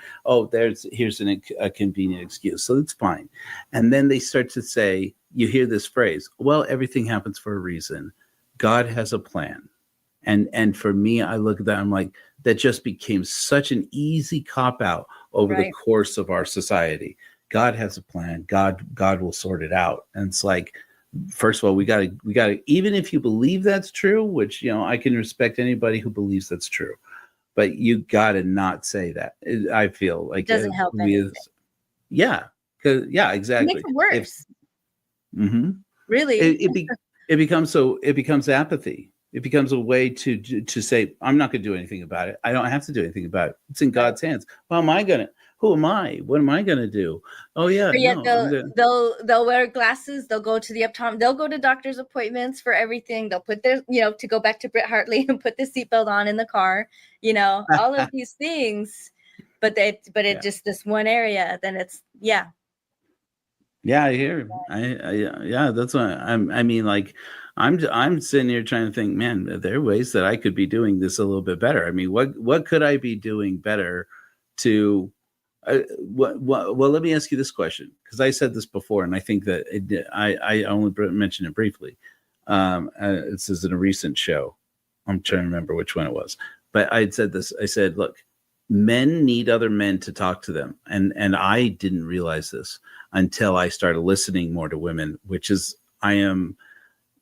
here's a convenient excuse. So it's fine. And then they start to say, you hear this phrase, well, everything happens for a reason. God has a plan. And for me, I look at that, I'm like, that just became such an easy cop out over the course of our society. God has a plan. God will sort it out. And it's like, first of all, we gotta, even if you believe that's true, which, I can respect anybody who believes that's true, but you gotta not say that. I feel like it doesn't help anything. Exactly. It makes it worse. Really, it becomes apathy. It becomes a way to say, I'm not going to do anything about it. I don't have to do anything about it. It's in God's hands. Who am I? What am I going to do? Oh yeah. They'll wear glasses. They'll go to the optometrist. They'll go to doctor's appointments for everything. They'll put their, to go back to Britt Hartley, and put the seatbelt on in the car, all of these things, but just this one area, then it's, yeah. Yeah, I hear. That's what I mean. Like, I'm sitting here trying to think, man, there are ways that I could be doing this a little bit better. I mean, what could I be doing better to? Well, let me ask you this question, because I said this before, and I think that I only mentioned it briefly. This is in a recent show. I'm trying to remember which one it was, but I had said this. I said, look, men need other men to talk to them, and I didn't realize this until I started listening more to women, which is, I am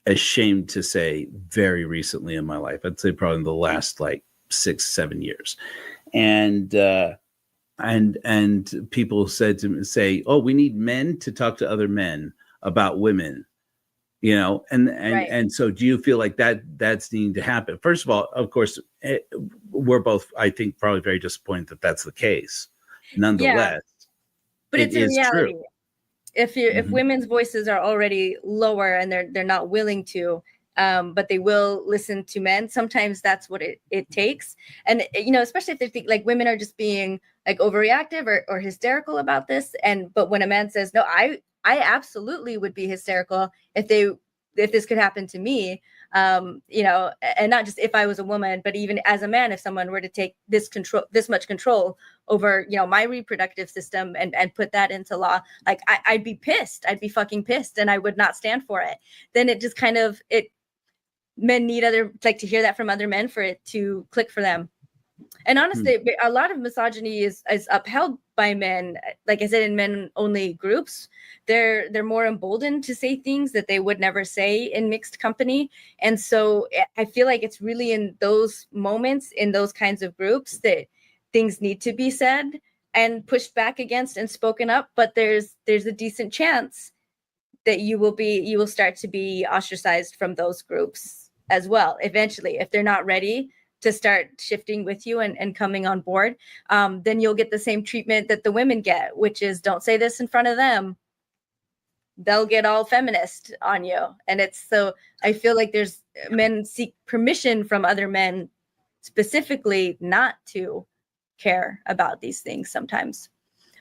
ashamed to say, very recently in my life. I'd say probably in the last 6-7 years. And people said to me, oh, we need men to talk to other men about women, and so do you feel like that's needing to happen? First of all, of course, we're both, I think, probably very disappointed that that's the case. Nonetheless, but it's a reality. True. If women's voices are already lower and they're not willing to, but they will listen to men, sometimes that's what it takes. And especially if they think like women are just being like overreactive or hysterical about this, but when a man says, no, I absolutely would be hysterical if this could happen to me, and not just if I was a woman, but even as a man, if someone were to take this much control over, my reproductive system and put that into law, like I'd be pissed. I'd be fucking pissed, and I would not stand for it. Then it just kind of, men need to hear that from other men for it to click for them. And honestly, a lot of misogyny is upheld by men. Like I said, in men-only groups, they're more emboldened to say things that they would never say in mixed company. And so I feel like it's really in those moments, in those kinds of groups, that things need to be said and pushed back against and spoken up. But there's a decent chance that you will start to be ostracized from those groups as well. Eventually, if they're not ready, to start shifting with you and coming on board, then you'll get the same treatment that the women get, which is don't say this in front of them. They'll get all feminist on you. And it's so, I feel like there's men seek permission from other men specifically not to care about these things sometimes.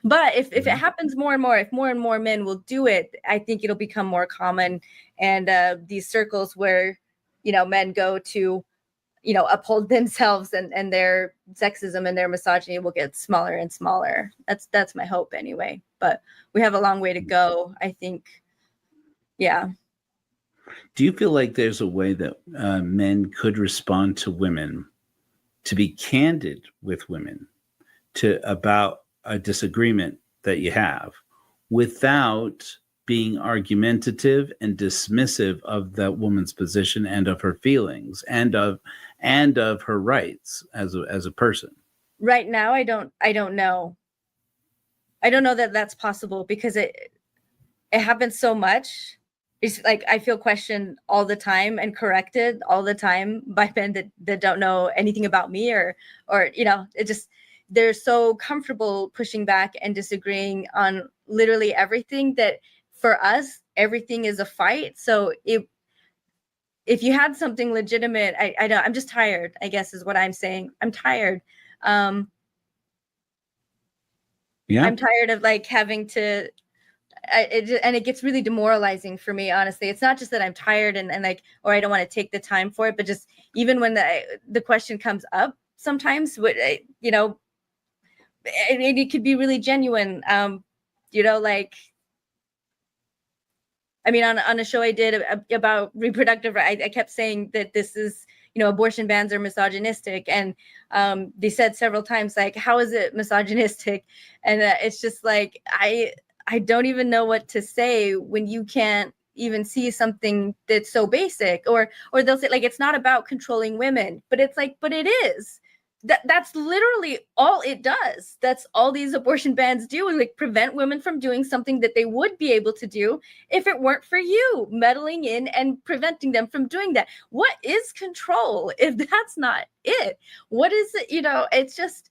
But if it happens more and more, if more and more men will do it, I think it'll become more common. And these circles where, men go to, uphold themselves and their sexism and their misogyny will get smaller and smaller. That's my hope anyway. But we have a long way to go, I think. Yeah. Do you feel like there's a way that men could respond to women, to be candid with women about a disagreement that you have without being argumentative and dismissive of that woman's position and of her feelings and of her rights as a person? Right now, I don't know. I don't know that that's possible because it happens so much. It's like I feel questioned all the time and corrected all the time by men that don't know anything about me or it just, they're so comfortable pushing back and disagreeing on literally everything that for us, everything is a fight. So if you had something legitimate, I'm just tired, I guess is what I'm saying. I'm tired. Yeah. I'm tired of like having to, and it gets really demoralizing for me, honestly. It's not just that I'm tired and like, or I don't want to take the time for it, but just even when the question comes up sometimes, it could be really genuine. Like, I mean, on a show I did about reproductive rights, I kept saying that this is, abortion bans are misogynistic. And they said several times, like, how is it misogynistic? And it's just like, I don't even know what to say when you can't even see something that's so basic, or they'll say like, it's not about controlling women, but it's like, but it is. That's literally all it does. That's all these abortion bans do, like prevent women from doing something that they would be able to do if it weren't for you meddling in and preventing them from doing that. What is control if that's not it? What is it? It's just,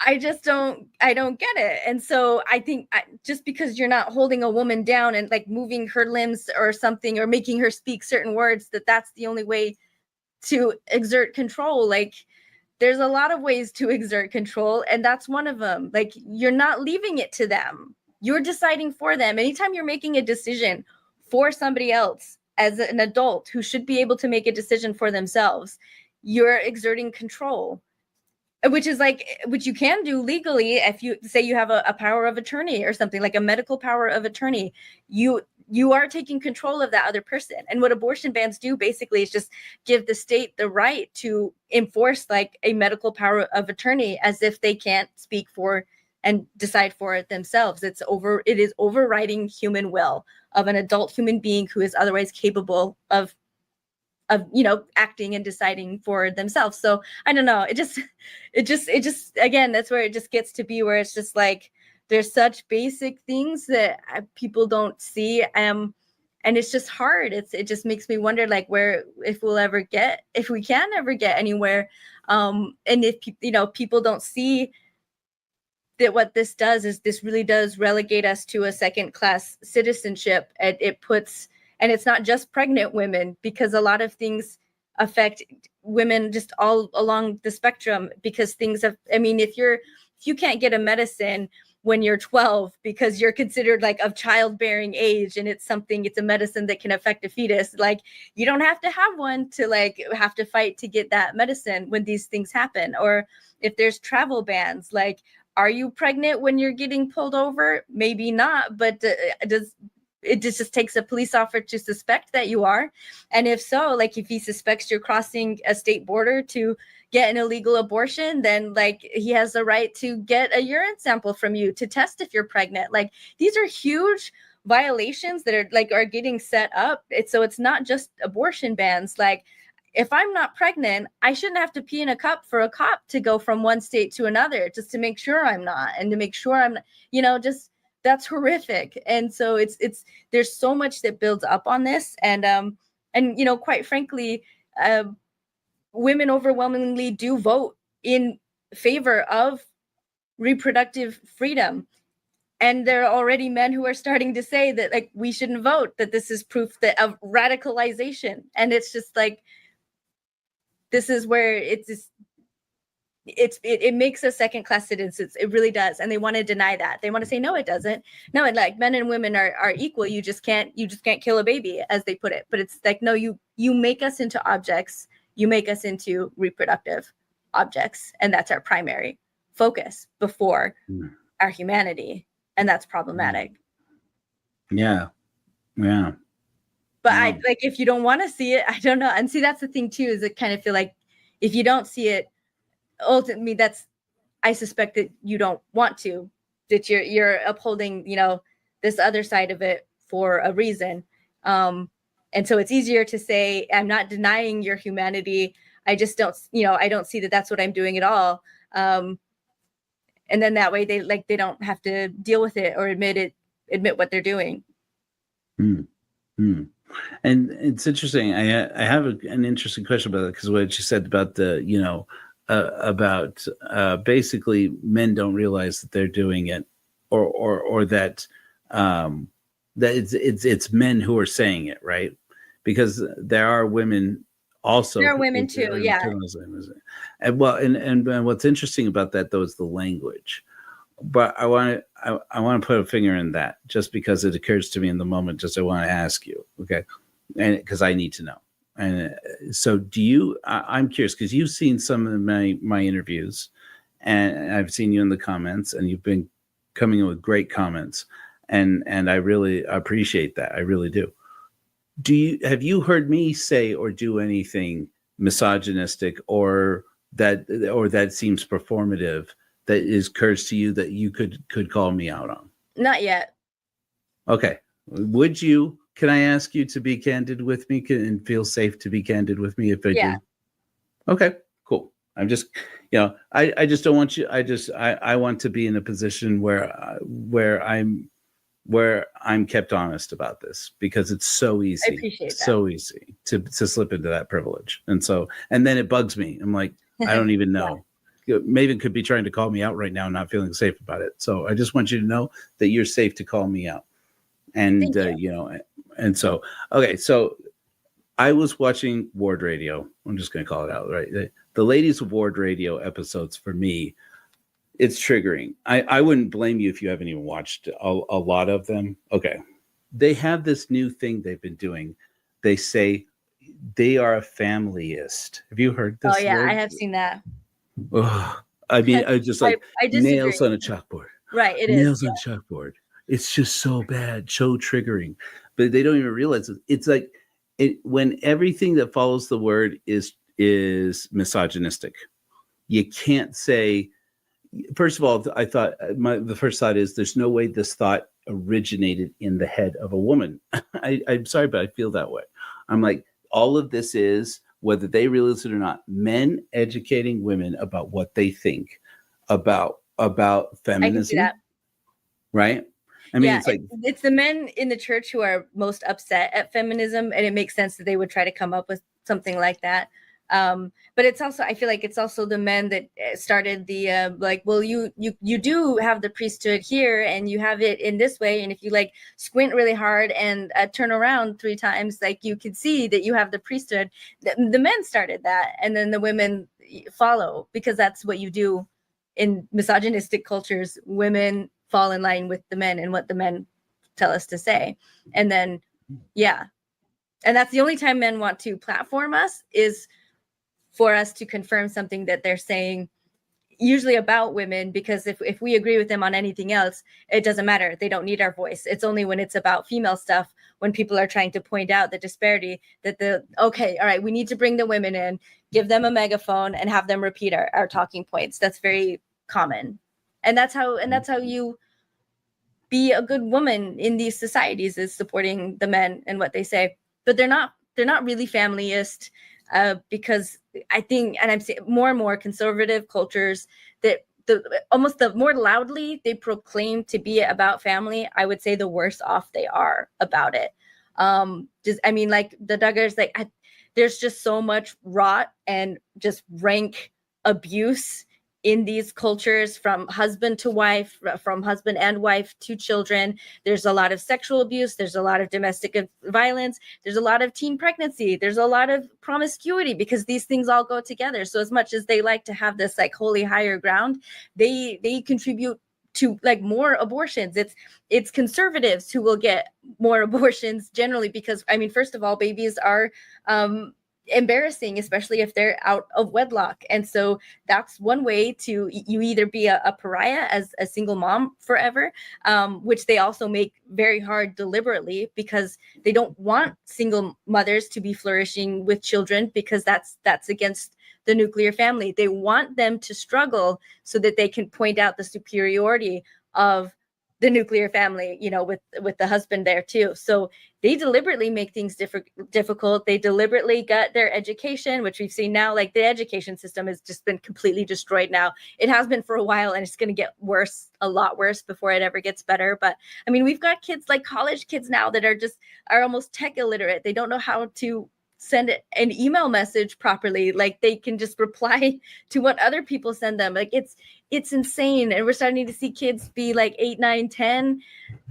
I don't get it. And so I think just because you're not holding a woman down and like moving her limbs or something, or making her speak certain words, that's the only way to exert control. Like, there's a lot of ways to exert control, and that's one of them. Like, you're not leaving it to them. You're deciding for them. Anytime you're making a decision for somebody else as an adult who should be able to make a decision for themselves, you're exerting control, which you can do legally. If you say you have a power of attorney or something, like a medical power of attorney, you are taking control of that other person. And what abortion bans do basically is just give the state the right to enforce like a medical power of attorney, as if they can't speak for and decide for it themselves. It is overriding human will of an adult human being who is otherwise capable of acting and deciding for themselves. So I don't know. It just again, that's where it just gets to be where it's just like, there's such basic things that people don't see. And it's just hard. It just makes me wonder, like, if we can ever get anywhere. And if, people don't see that what this does is this really does relegate us to a second class citizenship. It puts, and it's not just pregnant women, because a lot of things affect women just all along the spectrum, because if you can't get a medicine when you're 12 because you're considered like of childbearing age, and it's a medicine that can affect a fetus, like, you don't have to have one to like have to fight to get that medicine when these things happen. Or if there's travel bans, like, are you pregnant when you're getting pulled over? Maybe not, but it just takes a police officer to suspect that you are. And if so, like, if he suspects you're crossing a state border to get an illegal abortion, then like he has the right to get a urine sample from you to test if you're pregnant. Like, these are huge violations that are getting set up. It's not just abortion bans. Like, if I'm not pregnant, I shouldn't have to pee in a cup for a cop to go from one state to another just to make sure I'm not, and to make sure I'm, just, that's horrific. And so it's there's so much that builds up on this. And quite frankly, women overwhelmingly do vote in favor of reproductive freedom. And there are already men who are starting to say that like we shouldn't vote, that this is proof that of radicalization. And it's just like, this is where it makes us second class citizens. It really does. And they want to deny that. They want to say, no, it doesn't. No, and like men and women are equal. You just can't kill a baby, as they put it. But it's like, no, you make us into objects. You make us into reproductive objects. And that's our primary focus before our humanity. And that's problematic. Yeah. Yeah. But I like, if you don't want to see it, I don't know. And see, that's the thing too, is it kind of feel like if you don't see it, ultimately I suspect that you don't want to, that you're upholding, this other side of it for a reason. And so it's easier to say, I'm not denying your humanity. I just don't, I don't see that that's what I'm doing at all. And then that way they don't have to deal with it or admit what they're doing. And it's interesting. I have an interesting question about that, because what you said about the, about basically men don't realize that they're doing it, or that it's men who are saying it, right? Because there are women also. There are women too, yeah. And what's interesting about that though is the language. But I want to put a finger in that, just because it occurs to me in the moment. Just I want to ask you, okay, and because I need to know. And so, I'm curious, because you've seen some of my interviews, and I've seen you in the comments, and you've been coming in with great comments, and I really appreciate that. I really do. Have you heard me say or do anything misogynistic or that seems performative that occurs to you that you could call me out on? Not yet. Okay. Would you? Can I ask you to be candid with me and feel safe to be candid with me if I do? Okay, cool. I'm just, I just don't want you. I want to be in a position where I'm kept honest about this, because it's so easy. I appreciate that. So easy to slip into that privilege. And then it bugs me. I'm like, I don't even know. Maven could be trying to call me out right now, not feeling safe about it. So I just want you to know that you're safe to call me out. And, and so, okay. So I was watching Ward Radio. I'm just going to call it out, right? The Ladies of Ward Radio episodes, for me, it's triggering. I wouldn't blame you if you haven't even watched a lot of them. Okay. They have this new thing they've been doing. They say they are a familyist. Have you heard this? Oh yeah, word? I have seen that. Oh, I mean, I just like I nails on a chalkboard. Right, it nails is. on a chalkboard. It's just so bad, so triggering. But they don't even realize it. It's like when everything that follows the word is misogynistic. You can't say. First of all, I thought the first thought is there's no way this thought originated in the head of a woman. I'm sorry, but I feel that way. I'm like, all of this is, whether they realize it or not, men educating women about what they think about feminism. I can see that. Right? I mean, it's the men in the church who are most upset at feminism, and it makes sense that they would try to come up with something like that. But it's also, I feel like it's also the men that started the well, you do have the priesthood here, and you have it in this way, and if you like squint really hard and turn around 3 times, like you can see that you have the priesthood. The men started that, and then the women follow, because that's what you do in misogynistic cultures. Women fall in line with the men and what the men tell us to say, and then and that's the only time men want to platform us, is for us to confirm something that they're saying, usually about women, because if we agree with them on anything else, it doesn't matter. They don't need our voice. It's only when it's about female stuff, when people are trying to point out the disparity, that okay, all right, we need to bring the women in, give them a megaphone, and have them repeat our talking points. That's very common. And that's how you be a good woman in these societies, is supporting the men and what they say. But they're not really familyist. Because I think, and I'm seeing more and more conservative cultures that almost the more loudly they proclaim to be about family, I would say the worse off they are about it. Like the Duggars, like there's just so much rot and just rank abuse in these cultures, from husband to wife, from husband and wife to children. There's a lot of sexual abuse. There's a lot of domestic violence. There's a lot of teen pregnancy. There's a lot of promiscuity, because these things all go together. So as much as they like to have this like holy higher ground, they contribute to like more abortions. It's conservatives who will get more abortions generally, because I mean, first of all, babies are embarrassing, especially if they're out of wedlock. And so that's one way to, you either be a pariah as a single mom forever, which they also make very hard deliberately, because they don't want single mothers to be flourishing with children, because that's against the nuclear family. They want them to struggle so that they can point out the superiority of the nuclear family, you know, with the husband there too. So they deliberately make things difficult. They deliberately gut their education, which we've seen now. Like, the education system has just been completely destroyed now. It has been for a while, and it's going to get worse, a lot worse, before it ever gets better. But I mean, we've got kids, like college kids now, that are almost tech illiterate. They don't know how to send an email message properly. Like, they can just reply to what other people send them. Like, it's insane. And we're starting to see kids be like 8, 9, 10.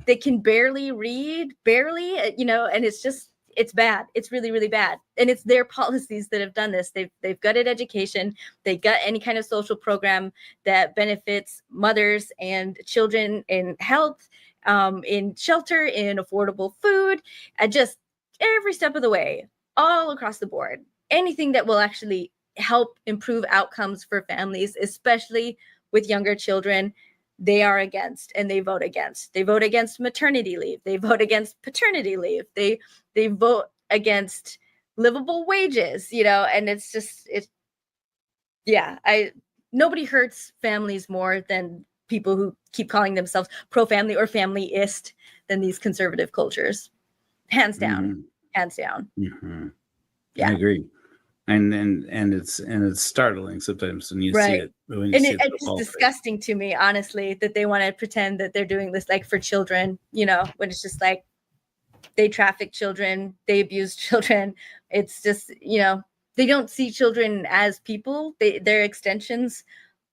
They can barely read, you know, and it's bad. It's really, really bad. And it's their policies that have done this. They've gutted education. They gut any kind of social program that benefits mothers and children in health, in shelter, in affordable food, and just every step of the way, all across the board. Anything that will actually help improve outcomes for families, especially with younger children, they are against, and they vote against. They vote against maternity leave. They vote against paternity leave. They vote against livable wages, you know, and nobody hurts families more than people who keep calling themselves pro-family or familyist than these conservative cultures. Hands down. Hands down. Mm-hmm. Yeah, I agree. And it's startling sometimes when you see it. It's disgusting to me, honestly, that they want to pretend that they're doing this like for children, you know, when it's just like they traffic children, they abuse children. It's just, you know, they don't see children as people. They're extensions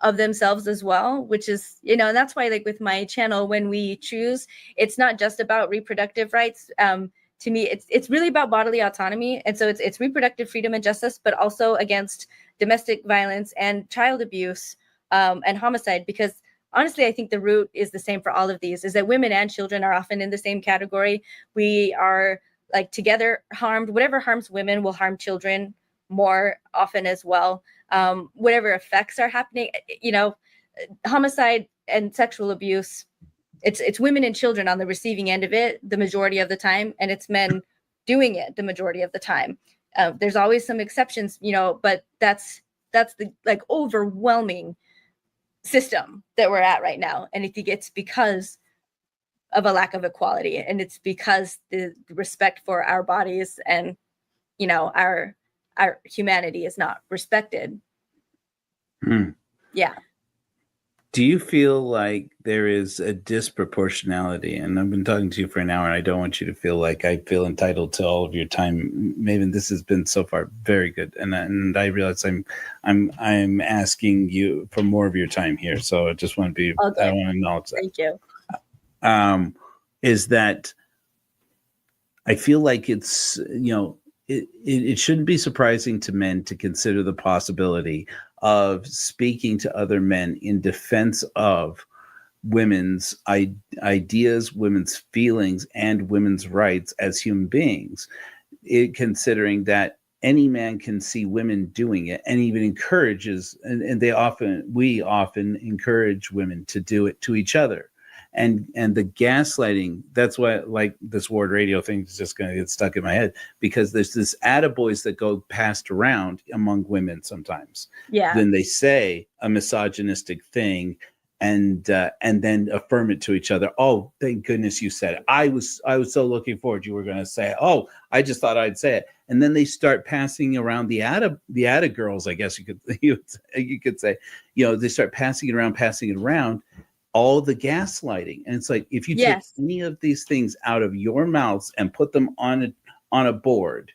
of themselves as well, which is, you know, and that's why, like, with my channel, when we choose, it's not just about reproductive rights. To me, it's really about bodily autonomy. And so it's reproductive freedom and justice, but also against domestic violence and child abuse, and homicide. Because honestly, I think the root is the same for all of these, is that women and children are often in the same category. We are like together harmed. Whatever harms women will harm children more often as well. Whatever effects are happening, you know, homicide and sexual abuse, it's women and children on the receiving end of it the majority of the time, and it's men doing it the majority of the time. There's always some exceptions, you know, but that's the like overwhelming system that we're at right now. And I think it's because of a lack of equality, and it's because the respect for our bodies and, you know, our humanity is not respected. Yeah. Do you feel like there is a disproportionality? And I've been talking to you for an hour, and I don't want you to feel like I feel entitled to all of your time. Maven, this has been so far very good, and I realize I'm asking you for more of your time here. So I just want to be, okay. I want to acknowledge that. Thank you. Is that I feel like it's, you know, it shouldn't be surprising to men to consider the possibility of speaking to other men in defense of women's ideas, women's feelings, and women's rights as human beings, considering that any man can see women doing it and even encourages, and we often encourage women to do it to each other. And the gaslighting, that's why, like, this Ward Radio thing is just going to get stuck in my head, because there's this attaboys that go passed around among women sometimes. Yeah. Then they say a misogynistic thing and then affirm it to each other. Oh, thank goodness you said it. I was so looking forward you were going to say it. Oh, I just thought I'd say it. And then they start passing around the atta girls, I guess you could say, you know, they start passing it around. All the gaslighting. And it's like, if you take any of these things out of your mouths and put them on a board,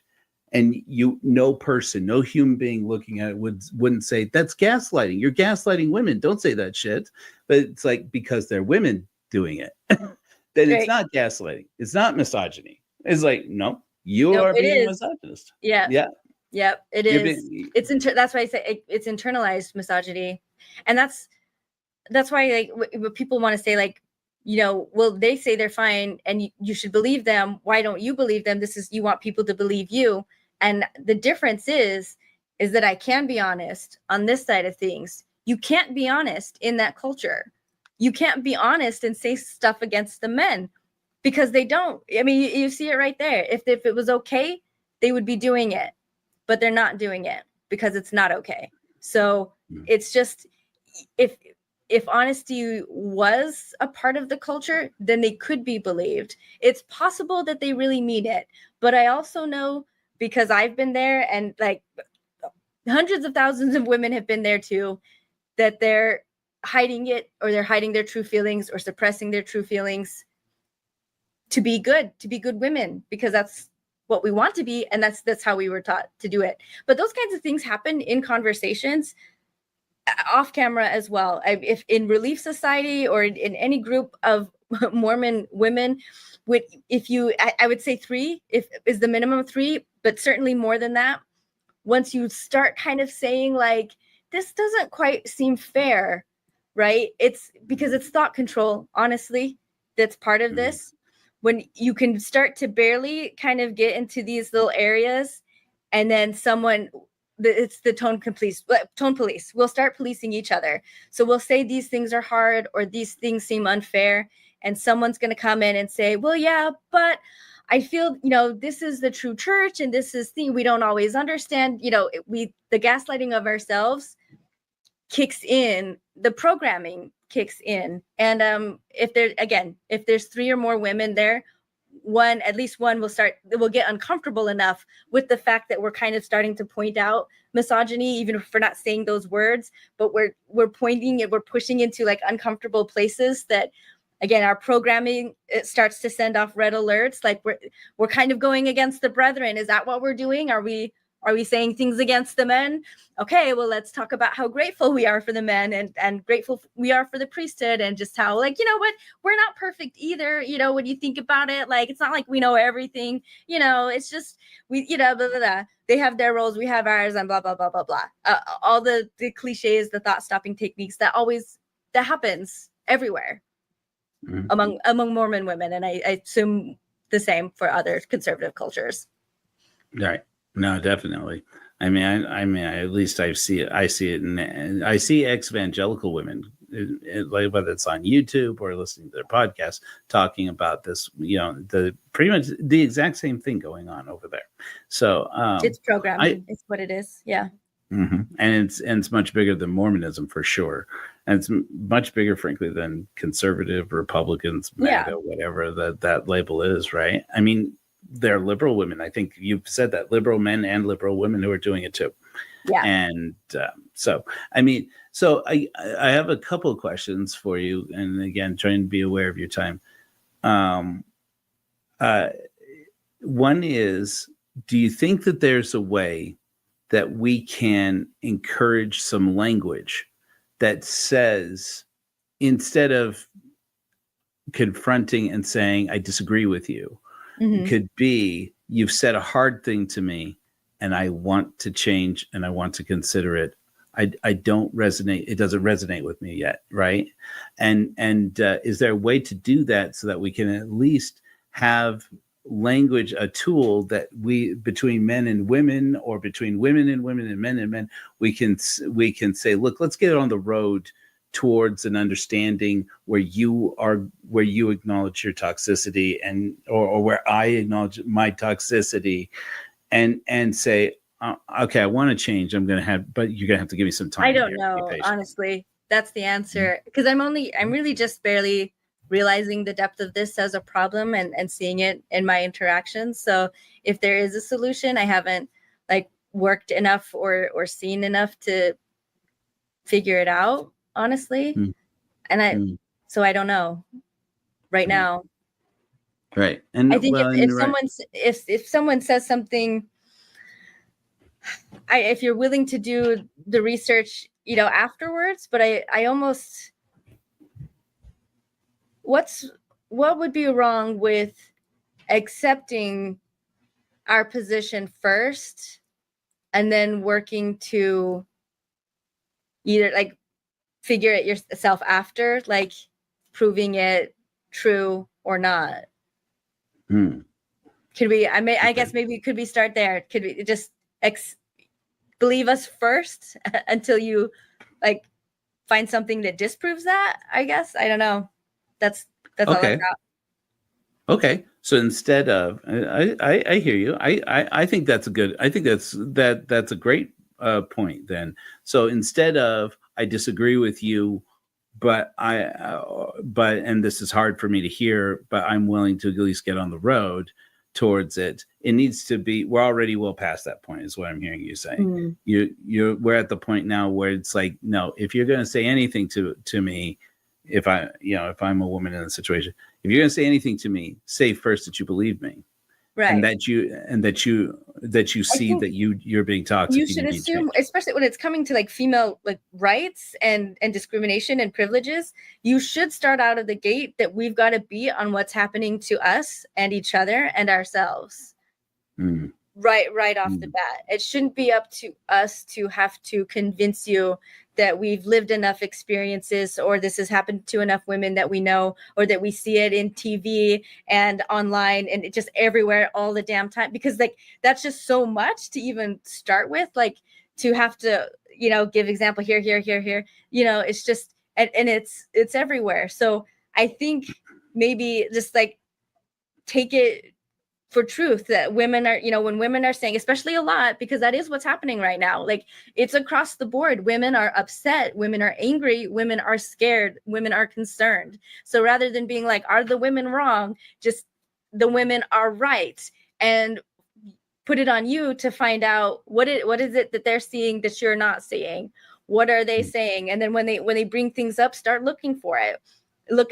And no human being looking at it wouldn't say that's gaslighting. You're gaslighting women. Don't say that shit. But it's like, because they're women doing it, then it's not gaslighting. It's not misogyny. It's like, no, you are being a misogynist. Yeah. Yeah. Yep. It is. That's why I say it's internalized misogyny, and that's why, like, what people want to say, like, well, they say they're fine and you should believe them. Why don't you believe them? You want people to believe you. And the difference is that I can be honest on this side of things. You can't be honest in that culture. You can't be honest and say stuff against the men, because they don't. I mean, you see it right there. If it was okay, they would be doing it, but they're not doing it because it's not okay. So it's just, if honesty was a part of the culture, then they could be believed. It's possible that they really mean it. But I also know, because I've been there, and like hundreds of thousands of women have been there too, that they're hiding it, or they're hiding their true feelings, or suppressing their true feelings to be good women, because that's what we want to be. And that's how we were taught to do it. But those kinds of things happen in conversations off camera as well. If in Relief Society or in any group of Mormon women, I would say 3 is the minimum 3, but certainly more than that. Once you start kind of saying, like, this doesn't quite seem fair, right? It's because it's thought control, honestly, that's part of this. When you can start to barely kind of get into these little areas, and then it's the tone police. We'll start policing each other. So we'll say these things are hard, or these things seem unfair. And someone's going to come in and say, well, yeah, but I feel, this is the true church, and this is we don't always understand, the gaslighting of ourselves kicks in, the programming kicks in. And if there's 3 or more women there, at least one will get uncomfortable enough with the fact that we're kind of starting to point out misogyny, even if we're not saying those words, but we're pointing it, we're pushing into like uncomfortable places that, again, our programming, it starts to send off red alerts. Like we're kind of going against the brethren. Is that what we're doing? Are we saying things against the men? Okay, well, let's talk about how grateful we are for the men, and grateful we are for the priesthood, and just how, like, what, we're not perfect either. When you think about it, like, it's not like we know everything. It's just blah, blah, blah. They have their roles, we have ours, and blah, blah, blah, blah, blah. All the cliches, the thought stopping techniques that happens everywhere among Mormon women, and I assume the same for other conservative cultures. Right. No, definitely. I mean, at least I see it, and I see ex-evangelical women, like whether it's on YouTube or listening to their podcast, talking about this, the pretty much the exact same thing going on over there. So it's programming. It's what it is. Yeah. And it's much bigger than Mormonism, for sure. And it's much bigger, frankly, than conservative, Republicans, MAGA, whatever that label is, right? I mean, they're liberal women. I think you've said that, liberal men and liberal women who are doing it too. Yeah. And so I have a couple of questions for you. And again, trying to be aware of your time. One is, do you think that there's a way that we can encourage some language that says, instead of confronting and saying, I disagree with you, could be, you've said a hard thing to me and I want to change and I want to consider it. I don't resonate. It doesn't resonate with me yet. Right. And is there a way to do that so that we can at least have language, a tool that between men and women, or between women and women and men, we can say, look, let's get on the road towards an understanding where you acknowledge your toxicity, or where I acknowledge my toxicity, and say, okay, I want to change. But you're gonna have to give me some time. I don't know, honestly. That's the answer, because I'm really just barely realizing the depth of this as a problem and seeing it in my interactions. So if there is a solution, I haven't worked enough or seen enough to figure it out, honestly. And so I don't know right now. Right. And I think if someone says something if you're willing to do the research, afterwards, but I almost, what would be wrong with accepting our position first and then working to either like figure it yourself after, like proving it true or not. Could we, I guess maybe could we start there? Could we just believe us first until you like find something that disproves that? I guess, I don't know. That's all I've got. Okay. So instead of, I hear you. I think that's a good, I think that's a great point then. So instead of, I disagree with you, but and this is hard for me to hear, but I'm willing to at least get on the road towards it. It needs to be, we're already well past that point is what I'm hearing you saying. We're at the point now where it's like, no, if you're going to say anything to me, if I'm a woman in a situation, if you're going to say anything to me, say first that you believe me, right? And that you see that you're being toxic. You should assume, especially when it's coming to like female like rights and discrimination and privileges, you should start out of the gate that we've got to be on what's happening to us and each other and ourselves. Right off the bat. It shouldn't be up to us to have to convince you that we've lived enough experiences or this has happened to enough women that we know, or that we see it in TV and online and it just everywhere all the damn time, because like that's just so much to even start with, like to have to, give example here, it's just, and it's everywhere. So I think maybe just like take it for truth that women are, when women are saying, especially a lot, because that is what's happening right now. Like it's across the board. Women are upset. Women are angry. Women are scared. Women are concerned. So rather than being like, are the women wrong? Just the women are right. And put it on you to find out what is it that they're seeing that you're not seeing? What are they saying? And then when they bring things up, start looking for it. Look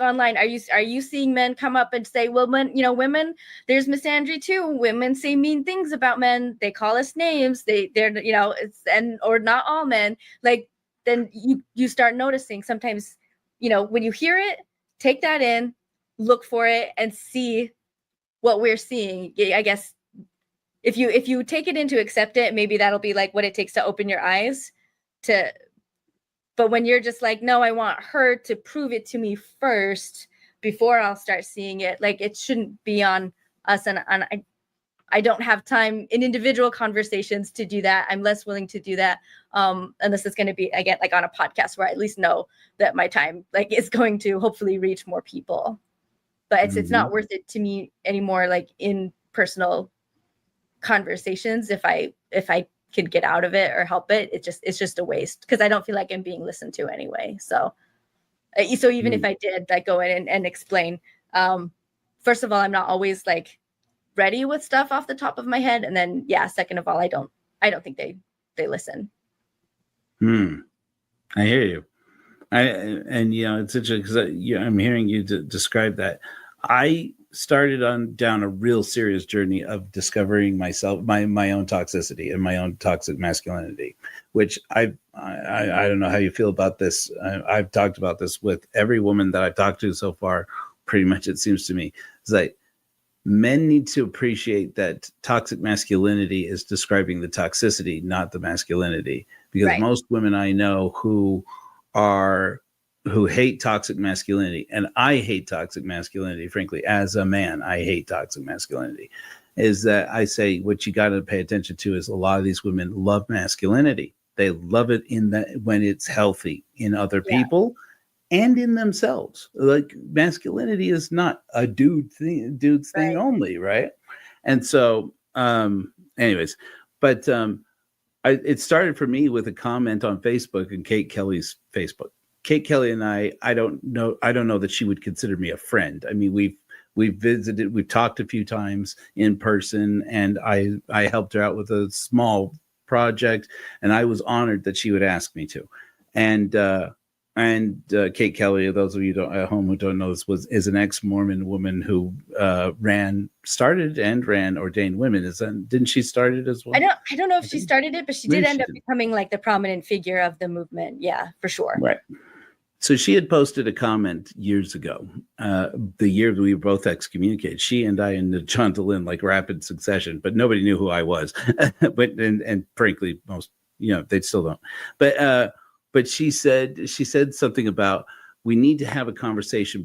online. Are you seeing men come up and say, well, women, there's misandry too. Women say mean things about men. They call us names. Or not all men. Like then you start noticing sometimes, when you hear it, take that in, look for it and see what we're seeing. I guess if you take it in to accept it, maybe that'll be like what it takes to open your eyes to. But when you're just like, no, I want her to prove it to me first before I'll start seeing it, like it shouldn't be on us. And I don't have time in individual conversations to do that. I'm less willing to do that unless it's going to be, again, like on a podcast where I at least know that my time like is going to hopefully reach more people. But it's not worth it to me anymore, like in personal conversations. If I could get out of it or help it, it's just a waste because I don't feel like I'm being listened to anyway. So even if I did like go in and explain, first of all, I'm not always like ready with stuff off the top of my head, and then second of all, I don't think they listen. I hear you. It's interesting because I'm hearing you describe that. I started down a real serious journey of discovering myself, my own toxicity and my own toxic masculinity, which I don't know how you feel about this. I've talked about this with every woman that I've talked to so far. Pretty much, it seems to me, it's like men need to appreciate that toxic masculinity is describing the toxicity, not the masculinity. Because most women I know who hate toxic masculinity, and I hate toxic masculinity, frankly, as a man, I hate toxic masculinity, is that I say what you got to pay attention to is a lot of these women love masculinity. They love it when it's healthy in other people and in themselves. Like masculinity is not a dude's thing only, right? And so, anyways, but it started for me with a comment on Facebook and Kate Kelly's Facebook. Kate Kelly and I don't know that she would consider me a friend. I mean, we've visited, we've talked a few times in person, and I helped her out with a small project, and I was honored that she would ask me to. And And Kate Kelly, those of you at home who don't know this, is an ex-Mormon woman who started and ran Ordained Women. Didn't she start it as well? I don't know if she started it, but she did end up becoming like the prominent figure of the movement. Yeah, for sure. Right. So she had posted a comment years ago, the year we were both excommunicated. She and I and John DeLynn, like rapid succession, but nobody knew who I was. and frankly, most, they still don't. But she said something about, we need to have a conversation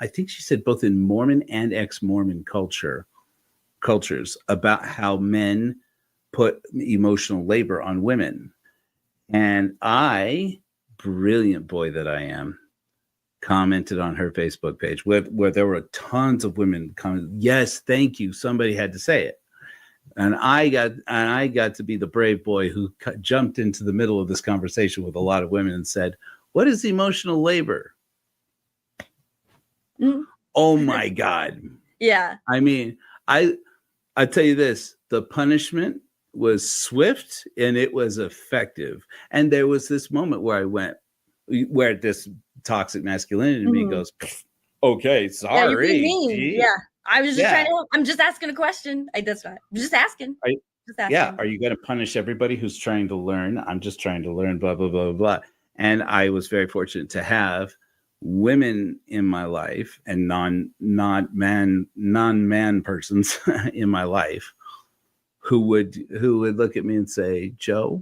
I think she said both in Mormon and ex-Mormon cultures about how men put emotional labor on women. And I, brilliant boy that I am, commented on her Facebook page where there were tons of women commenting, yes, thank you. Somebody had to say it. And I got to be the brave boy who jumped into the middle of this conversation with a lot of women and said, what is emotional labor? Mm. Oh my God. Yeah. I mean, I tell you this, the punishment was swift and it was effective. And there was this moment where this toxic masculinity in me goes, okay, sorry. Yeah, you're being mean. Yeah. I was just trying to help. I'm just asking a question. That's right. I'm just asking. Yeah. Are you going to punish everybody who's trying to learn? I'm just trying to learn, blah, blah, blah, blah. And I was very fortunate to have women in my life and non-man persons in my life who would look at me and say, Joe,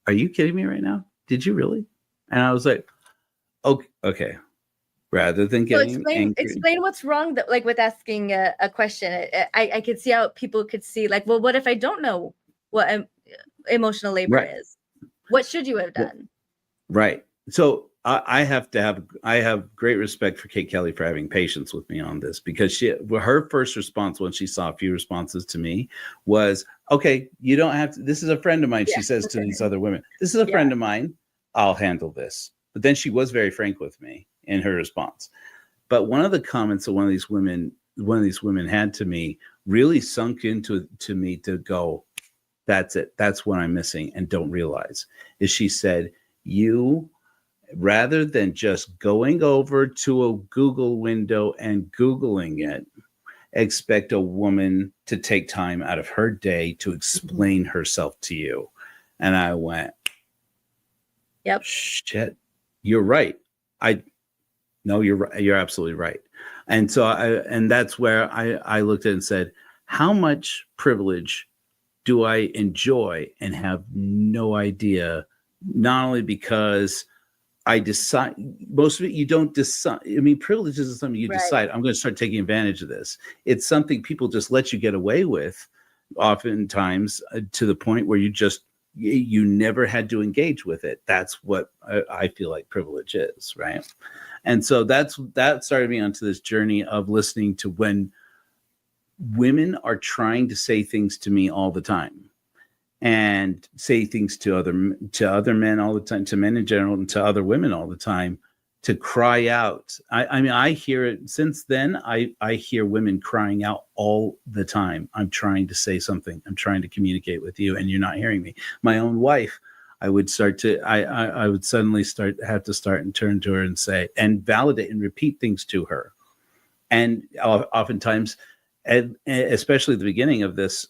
are you kidding me right now? Did you really? And I was like, okay. Rather than getting angry. Explain what's wrong like with asking a question. I could see how people could see like, well, what if I don't know what emotional labor is? What should you have done? Right. So I have great respect for Kate Kelly for having patience with me on this, because her first response when she saw a few responses to me was, okay, you don't have to, this is a friend of mine. She says to these other women, this is a friend of mine. I'll handle this. But then she was very frank with me in her response. But one of the comments that one of these women had to me really sunk into me to go, that's it. That's what I'm missing and don't realize, is she said, you, rather than just going over to a Google window and Googling it, expect a woman to take time out of her day to explain herself to you. And I went, yep, shit, you're right. No, you're right. You're absolutely right. And so that's where I looked at it and said, how much privilege do I enjoy and have no idea? Not only because I decide, most of it you don't decide. I mean, privilege isn't something you decide, I'm going to start taking advantage of this. It's something people just let you get away with, oftentimes to the point where you never had to engage with it. That's what I feel like privilege is, right? And so that started me onto this journey of listening to when women are trying to say things to me all the time, and say things to other men all the time, to men in general, and to other women all the time, to cry out. I mean, I hear it since then. I hear women crying out all the time. I'm trying to say something. I'm trying to communicate with you, and you're not hearing me. My own wife, I would suddenly have to start and turn to her and say, and validate and repeat things to her. And oftentimes, and especially at the beginning of this,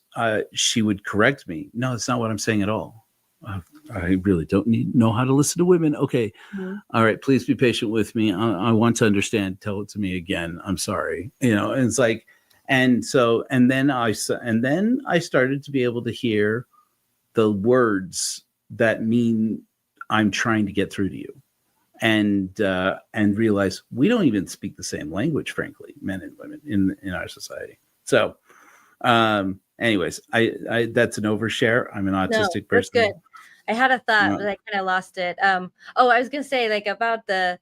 she would correct me. No, that's not what I'm saying at all. I really don't know how to listen to women. Okay. Mm-hmm. All right. Please be patient with me. I want to understand. Tell it to me again. I'm sorry. And it's like, and then I started to be able to hear the words that mean I'm trying to get through to you, and realize we don't even speak the same language, frankly, men and women in our society. So, anyways, I that's an overshare. I'm an autistic person. That's good. I had a thought, but I kind of lost it. I was gonna say like about the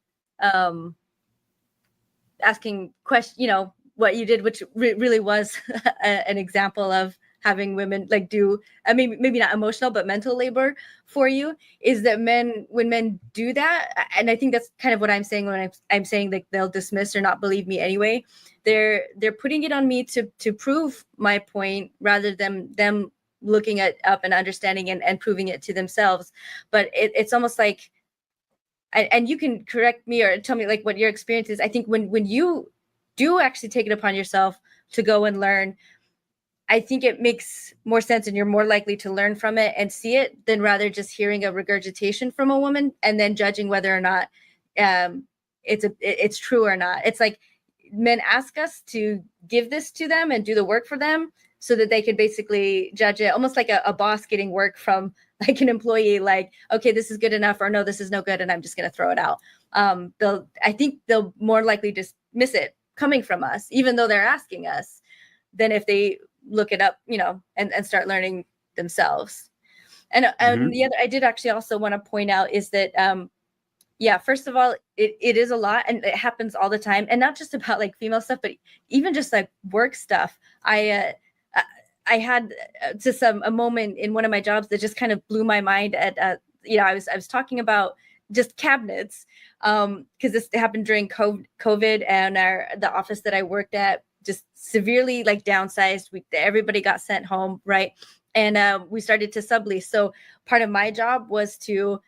asking question, what you did, which really was an example of having women like do, maybe not emotional, but mental labor for you, is that when men do that, and I think that's kind of what I'm saying when I'm saying like they'll dismiss or not believe me anyway, they're putting it on me to prove my point rather than them looking up and understanding and proving it to themselves. But it's almost like and you can correct me or tell me like what your experience is. I think when you do actually take it upon yourself to go and learn, I think it makes more sense and you're more likely to learn from it and see it than rather just hearing a regurgitation from a woman and then judging whether or not it's true or not. It's like men ask us to give this to them and do the work for them so that they could basically judge it, almost like a boss getting work from like an employee, like, okay, this is good enough, or no, this is no good, and I'm just going to throw it out. I think they'll more likely dismiss it coming from us, even though they're asking us, than if they look it up, and start learning themselves. And the other, I did actually also want to point out is that, first of all, it is a lot and it happens all the time, and not just about like female stuff, but even just like work stuff. I had just a moment in one of my jobs that just kind of blew my mind at, I was talking about just cabinets, because this happened during COVID, and the office that I worked at just severely like downsized. Everybody got sent home, right? And we started to sublease. So part of my job was to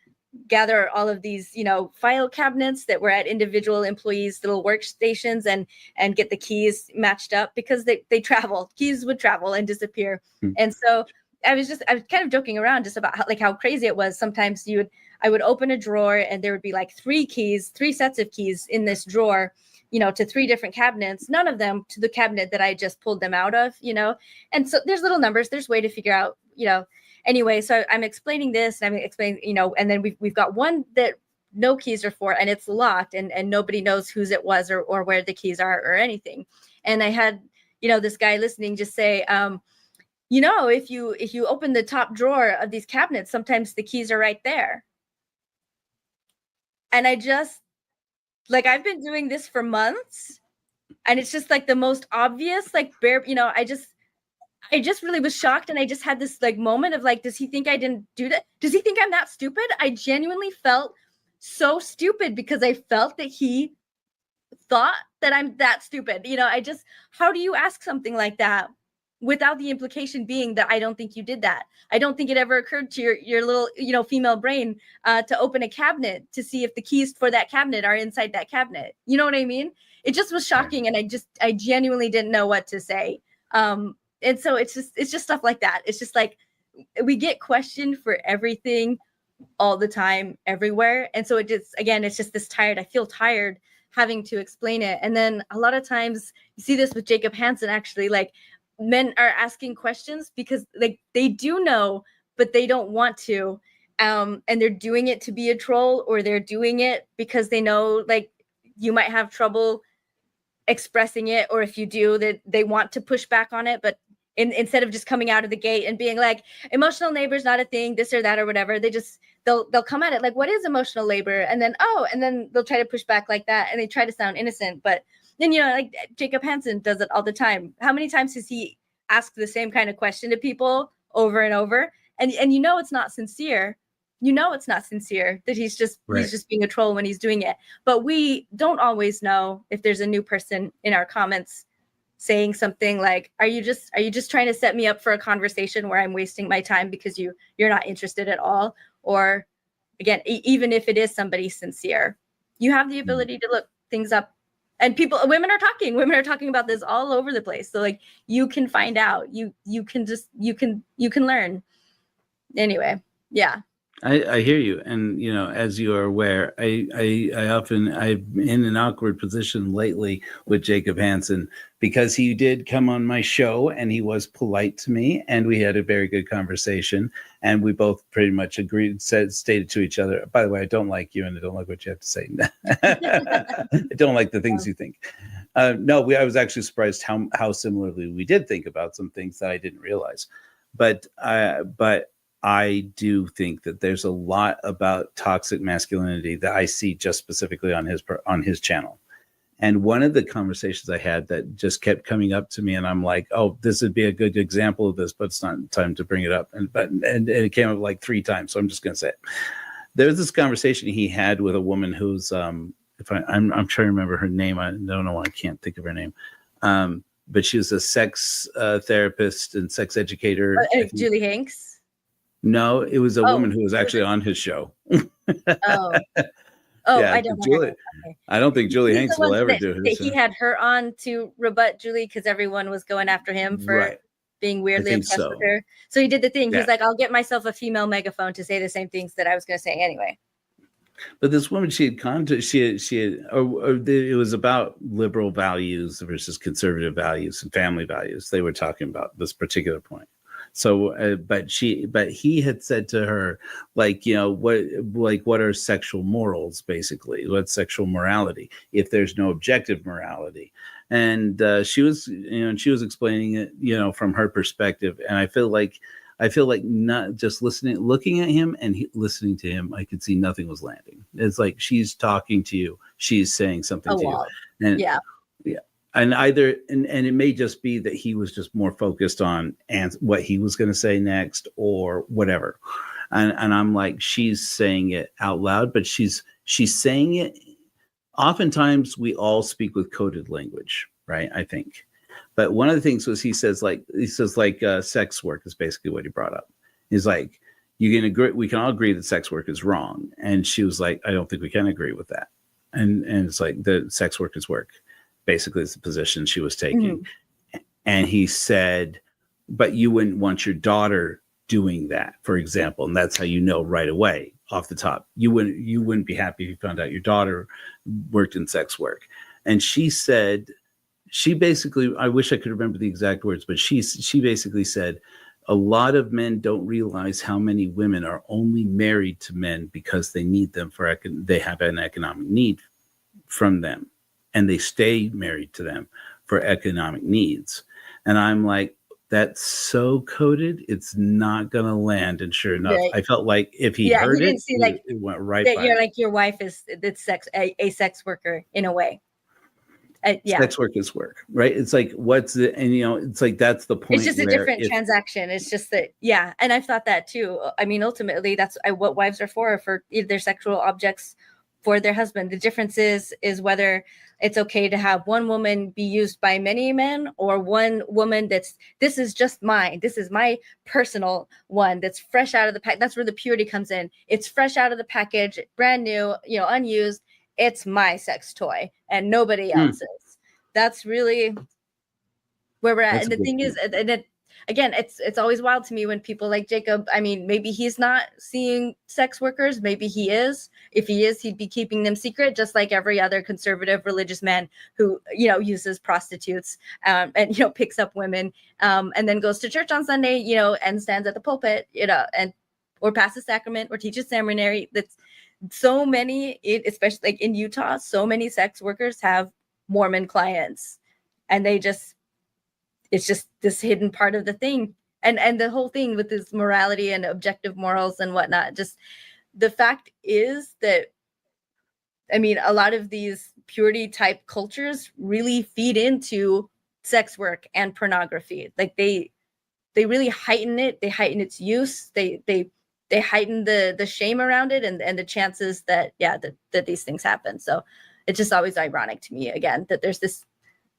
gather all of these, file cabinets that were at individual employees' little workstations and get the keys matched up, because they travel. Keys would travel and disappear. And so I was kind of joking around just about how crazy it was. Sometimes I would open a drawer and there would be like three sets of keys in this drawer, to three different cabinets, none of them to the cabinet that I just pulled them out of, and so there's little numbers, there's way to figure out, anyway. So I'm explaining this and I'm explaining, and then we've got one that no keys are for, and it's locked, and nobody knows whose it was or where the keys are or anything. And I had, this guy listening just say, if you open the top drawer of these cabinets, sometimes the keys are right there. And I just, like, I've been doing this for months, and it's just like the most obvious, like, bare, I just really was shocked. And I just had this like moment of like, does he think I didn't do that? Does he think I'm that stupid? I genuinely felt so stupid because I felt that he thought that I'm that stupid. How do you ask something like that without the implication being that I don't think you did that? I don't think it ever occurred to your little, female brain to open a cabinet to see if the keys for that cabinet are inside that cabinet. You know what I mean? It just was shocking. And I genuinely didn't know what to say. And so it's just stuff like that. It's just like, we get questioned for everything all the time, everywhere. And so it's just this I feel tired having to explain it. And then a lot of times you see this with Jacob Hansen, actually, like, men are asking questions because like they do know, but they don't want to. And they're doing it to be a troll, or they're doing it because they know like you might have trouble expressing it, or if you do, that they want to push back on it. But instead of just coming out of the gate and being like, emotional labor is not a thing, this or that or whatever, they'll come at it like, what is emotional labor? And then they'll try to push back like that, and they try to sound innocent. But then, like Jacob Hansen does it all the time. How many times has he asked the same kind of question to people over and over? And it's not sincere. It's not sincere, that he's just being a troll when he's doing it. But we don't always know if there's a new person in our comments saying something like, are you just trying to set me up for a conversation where I'm wasting my time because you're not interested at all? Or again, even if it is somebody sincere, you have the ability to look things up. And women are talking about this all over the place. So like, you can find out, you can learn. Anyway, yeah. I hear you. And, as you are aware, I'm in an awkward position lately with Jacob Hansen, because he did come on my show and he was polite to me and we had a very good conversation, and we both pretty much stated to each other, by the way, I don't like you and I don't like what you have to say. I don't like the things you think. I was actually surprised how similarly we did think about some things that I didn't realize. But I do think that there's a lot about toxic masculinity that I see just specifically on his channel. And one of the conversations I had that just kept coming up to me, and I'm like, oh, this would be a good example of this, but it's not time to bring it up. And it came up like 3 times, so I'm just going to say it. There's this conversation he had with a woman who's, I'm trying to remember her name. I don't know why I can't think of her name. But she was a sex therapist and sex educator. Julie Hanks? No, it was a woman who was actually on his show. Oh. Oh, Yeah, I don't know her Julie. name. Okay. I don't think Julie He's Hanks the will one ever that, do that his. he had her on to rebut Julie because everyone was going after him for Right. being I weirdly think obsessed with so. her. So he did the thing. Yeah. He's like, I'll get myself a female megaphone to say the same things that I was going to say anyway. But this woman, she had, it was about liberal values versus conservative values and family values. They were talking about this particular point. So, but he had said to her, like, what are sexual morals, basically? What's sexual morality if there's no objective morality? And she was explaining it, from her perspective. And I feel like not just looking at him and listening to him, I could see nothing was landing. It's like she's talking to you, she's saying something to you, and yeah, and it may just be that he was just more focused on what he was going to say next or whatever, and I'm like, she's saying it out loud, but she's saying it. Oftentimes, we all speak with coded language, right? I think. But one of the things was he says sex work is basically what he brought up. He's like, you can agree, we can all agree that sex work is wrong. And she was like, I don't think we can agree with that. And it's like, the sex work is work, basically is the position she was taking. Mm-hmm. And he said, but you wouldn't want your daughter doing that, for example. And that's how you know right away off the top. You wouldn't be happy if you found out your daughter worked in sex work. And she said, she basically, I wish I could remember the exact words, but she basically said, a lot of men don't realize how many women are only married to men because they need them they have an economic need from them, and they stay married to them for economic needs. And I'm like, that's so coded, it's not going to land. And sure enough, right. I felt like if he heard it, it went right that by you're it. Like your wife is a sex worker in a way. Sex work is work, right? It's like, it's like, that's the point. It's just a different transaction. It's just that, yeah. And I've thought that too. I mean, ultimately, that's what wives are for either sexual objects for their husband. The difference is whether it's okay to have one woman be used by many men, or one woman this is just mine. This is my personal one that's fresh out of the pack. That's where the purity comes in. It's fresh out of the package, brand new, unused. It's my sex toy and nobody else's. That's really where we're at. That's and the thing is, again, it's always wild to me when people like Jacob, I mean, maybe he's not seeing sex workers. Maybe he is. If he is, he'd be keeping them secret, just like every other conservative religious man who, uses prostitutes and, picks up women and then goes to church on Sunday, and stands at the pulpit, and or passes sacrament or teaches seminary. That's so many, especially like in Utah, so many sex workers have Mormon clients, and it's just this hidden part of the thing. And the whole thing with this morality and objective morals and whatnot, just the fact is that, I mean, a lot of these purity type cultures really feed into sex work and pornography. Like they really heighten it. They heighten its use. They heighten the shame around it and the chances that these things happen. So it's just always ironic to me, again, that there's this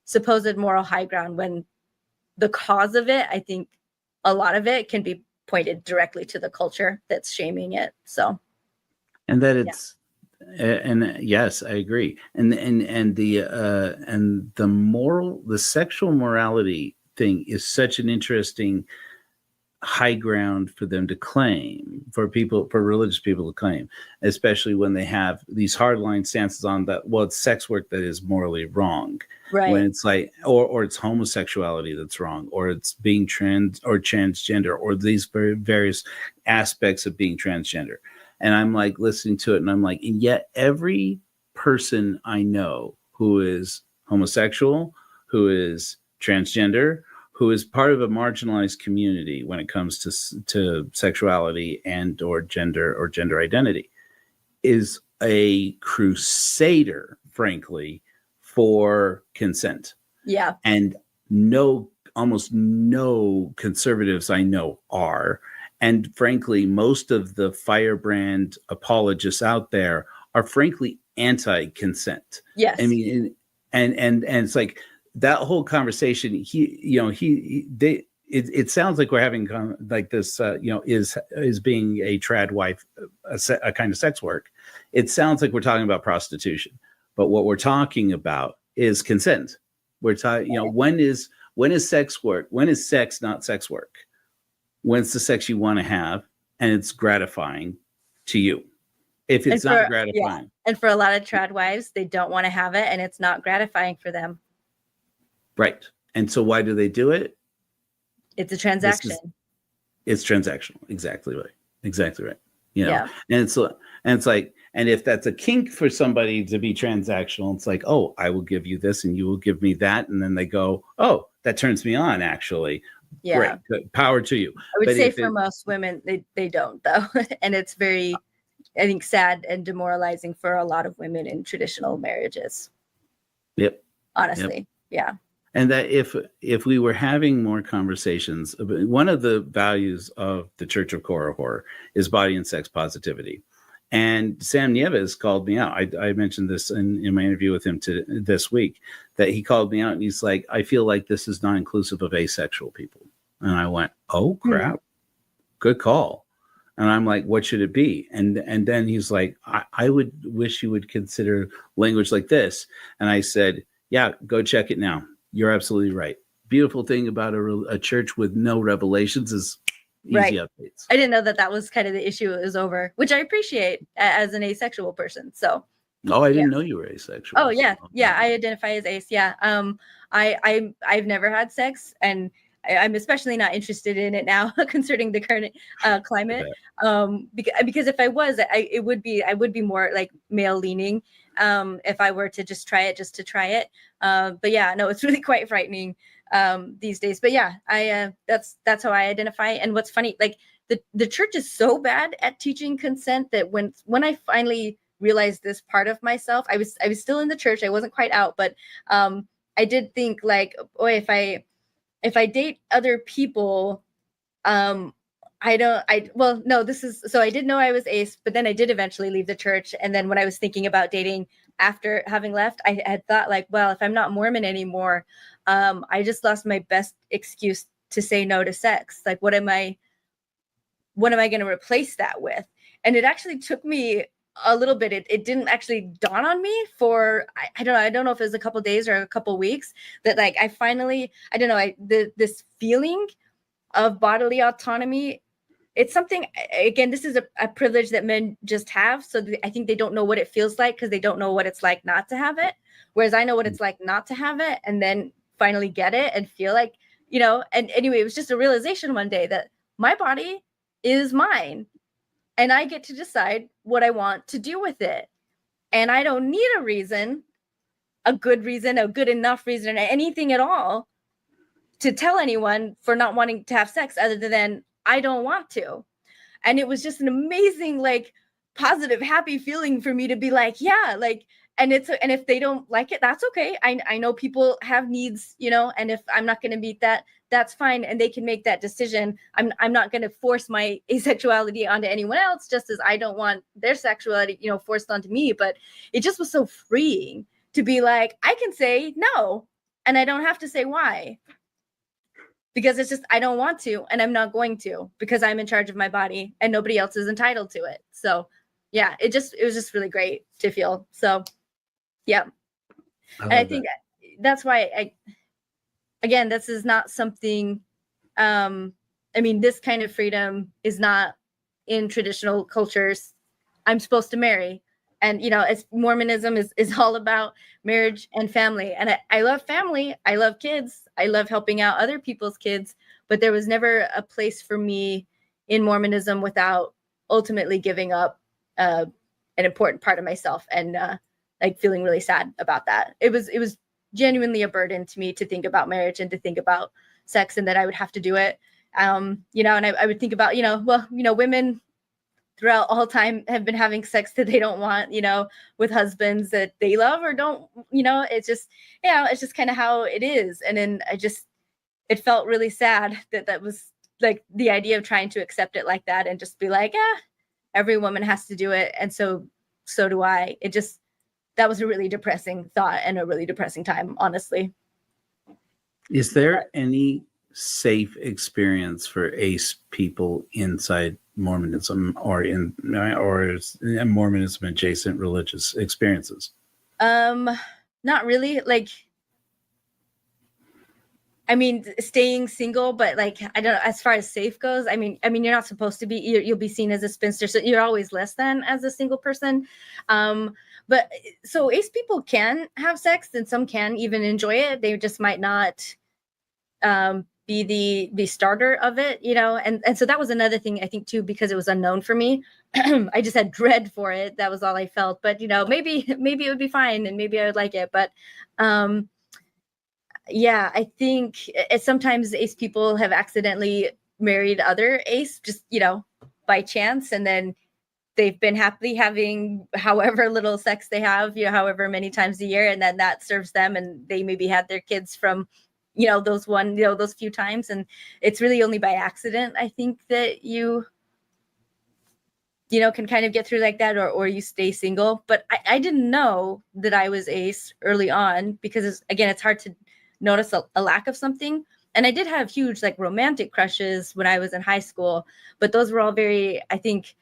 supposed moral high ground when the cause of it, I think a lot of it can be pointed directly to the culture that's shaming it. So, and that it's, and yes, I agree. And the sexual morality thing is such an interesting high ground for them to claim, for religious people to claim, especially when they have these hardline stances on that. Well, it's sex work that is morally wrong, right? When it's like, or it's homosexuality that's wrong, or it's being trans or transgender, or these various aspects of being transgender. And I'm like listening to it, and I'm like, and yet every person I know who is homosexual, who is transgender, who is part of a marginalized community when it comes to sexuality and or gender identity, is a crusader, frankly, for consent. Yeah. And almost no conservatives I know are. And frankly, most of the firebrand apologists out there are frankly anti-consent. Yes. I mean, and it's like, that whole conversation, it sounds like we're having like this, is being a trad wife a kind of sex work. It sounds like we're talking about prostitution, but what we're talking about is consent. We're talking, when is sex work? When is sex not sex work? When it's the sex you want to have and it's gratifying to you. If it's not gratifying. And for a lot of trad wives, they don't want to have it and it's not gratifying for them. Right. And so why do they do it? It's a transaction. It's transactional. Exactly right. Exactly right. And it's like, and if that's a kink for somebody to be transactional, it's like, oh, I will give you this and you will give me that. And then they go, oh, that turns me on, actually. Yeah. Great. Good. Power to you. I would say for most women, they don't, though. And it's very, I think, sad and demoralizing for a lot of women in traditional marriages. Yep. Honestly. Yep. Yeah. And that if we were having more conversations, one of the values of the Church of Korihor is body and sex positivity. And Sam Nieves called me out. I mentioned this in my interview with him this week, that he called me out and he's like, I feel like this is not inclusive of asexual people. And I went, oh, crap. Good call. And I'm like, what should it be? And then he's like, I would wish you would consider language like this. And I said, yeah, go check it now. You're absolutely right. Beautiful thing about a church with no revelations is easy updates. I didn't know that was kind of the issue is over, which I appreciate as an asexual person. So. Oh, I didn't know you were asexual. Oh yeah, yeah. I identify as ace. Yeah. I've never had sex, and I'm especially not interested in it now, considering the current climate. Because if I was, I would be more like male leaning. If I were to just try it, just to try it. But yeah, no, it's really quite frightening these days. But yeah, that's how I identify. And what's funny, like the church is so bad at teaching consent that when I finally realized this part of myself, I was still in the church. I wasn't quite out, but I did think like, oh, if I date other people, I did know I was ace, but then I did eventually leave the church. And then when I was thinking about dating after having left, I had thought like, well, if I'm not Mormon anymore, I just lost my best excuse to say no to sex. Like, what am I going to replace that with? And it actually took me a little bit. It didn't actually dawn on me for, I don't know if it was a couple days or a couple weeks that like, I finally, this feeling of bodily autonomy, it's something, again, this is a privilege that men just have. So I think they don't know what it feels like because they don't know what it's like not to have it. Whereas I know what it's like not to have it and then finally get it and feel like, and anyway, it was just a realization one day that my body is mine and I get to decide what I want to do with it. And I don't need a reason, a good enough reason, or anything at all to tell anyone for not wanting to have sex other than I don't want to. And it was just an amazing, like, positive, happy feeling for me to be like, yeah, like, and if they don't like it, that's okay. I know people have needs, and if I'm not going to meet that, that's fine. And they can make that decision. I'm not going to force my asexuality onto anyone else, just as I don't want their sexuality, forced onto me. But it just was so freeing to be like, I can say no, and I don't have to say why. Because it's just, I don't want to, and I'm not going to, because I'm in charge of my body and nobody else is entitled to it. So yeah, it was just really great to feel. So yeah. I think that's why again, this is not something, this kind of freedom is not in traditional cultures. I'm supposed to marry. And, as Mormonism is all about marriage and family. And I love family. I love kids. I love helping out other people's kids. But there was never a place for me in Mormonism without ultimately giving up an important part of myself and like feeling really sad about that. It was genuinely a burden to me to think about marriage and to think about sex and that I would have to do it. And I would think about, women throughout all time have been having sex that they don't want, with husbands that they love or don't, it's just, it's just kind of how it is. And then it felt really sad that was like the idea of trying to accept it like that and just be like, every woman has to do it. And so do I. That was a really depressing thought and a really depressing time, honestly. Is there any safe experience for ace people inside Mormonism or Mormonism adjacent religious experiences? Not really. Like, I mean, staying single, but like, I don't know, as far as safe goes, I mean, you're not supposed to be, you'll be seen as a spinster. So you're always less than as a single person. But so ace people can have sex and some can even enjoy it. They just might not, be the starter of it, you know? And so that was another thing I think too, because it was unknown for me. I just had dread for it. That was all I felt, but you know, maybe it would be fine and maybe I would like it. But, yeah, I think sometimes ace people have accidentally married other ace, just, you know, by chance. And then they've been happily having however little sex they have, you know, however many times a year. And then that serves them. And they maybe had their kids from, you know, those few times. And it's really only by accident, I think, that you know, can kind of get through like that, or you stay single. But I didn't know that I was ace early on because it's hard to notice a lack of something. And I did have huge like romantic crushes when I was in high school, but those were all very, I think,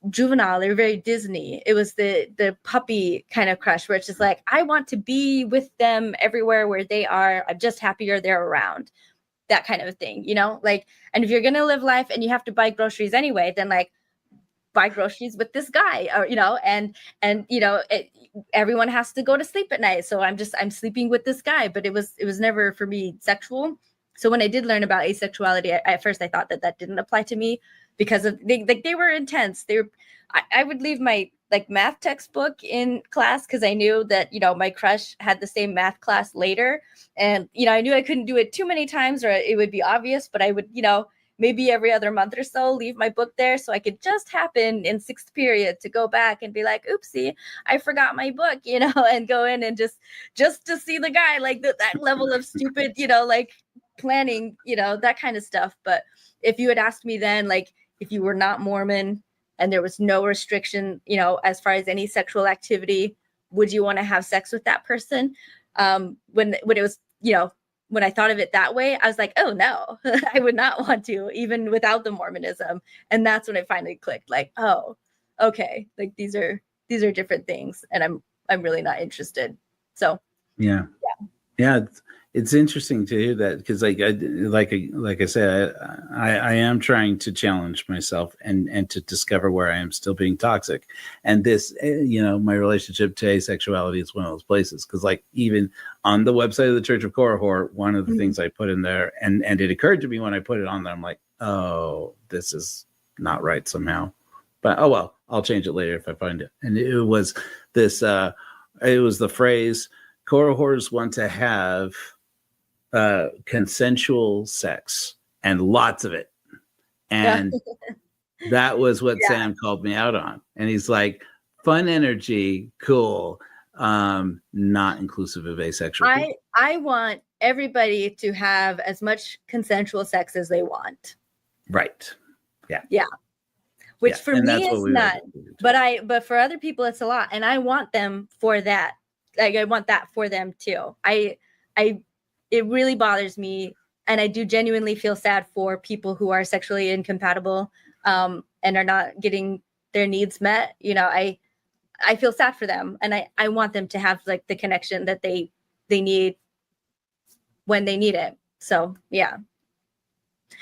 juvenile. They were very Disney. It was the puppy kind of crush where it's just like, I want to be with them everywhere where they are. I'm just happier they're around. That kind of a thing, you know? Like, and if you're gonna live life and you have to buy groceries anyway, then like buy groceries with this guy, or you know, and you know, everyone has to go to sleep at night, so I'm sleeping with this guy. But it was never for me sexual. So when I did learn about asexuality, at first I thought that didn't apply to me because of they were intense. I would leave my like math textbook in class because I knew that, you know, my crush had the same math class later, and you know, I knew I couldn't do it too many times or it would be obvious, but I would, you know, maybe every other month or so leave my book there so I could just happen in sixth period to go back and be like, oopsie, I forgot my book, you know, and go in and just to see the guy, like that level of stupid, you know, like planning, you know, that kind of stuff. But if you had asked me then, like if you were not Mormon and there was no restriction, you know, as far as any sexual activity, would you want to have sex with that person? When it was, you know, when I thought of it that way, I was like, oh no, I would not want to, even without the Mormonism. And that's when it finally clicked, like, oh, okay, like these are different things, and I'm really not interested. So yeah. It's interesting to hear that because like I said, I am trying to challenge myself and to discover where I am still being toxic. And this, you know, my relationship to asexuality is one of those places, because like even on the website of the Church of Korihor, one of the things I put in there, and it occurred to me when I put it on there, I'm like, oh, this is not right somehow. But oh well, I'll change it later if I find it. And it was this, it was the phrase, Korihors want to have consensual sex and lots of it. And that was what Sam called me out on. And he's like, fun energy, cool, not inclusive of asexual people. I want everybody to have as much consensual sex as they want. Right. Yeah. Yeah. Which for me is none. But for other people it's a lot. And I want them for that. Like I want that for them too. It really bothers me, and I do genuinely feel sad for people who are sexually incompatible and are not getting their needs met. You know, I feel sad for them, and I want them to have like the connection that they need when they need it. So yeah.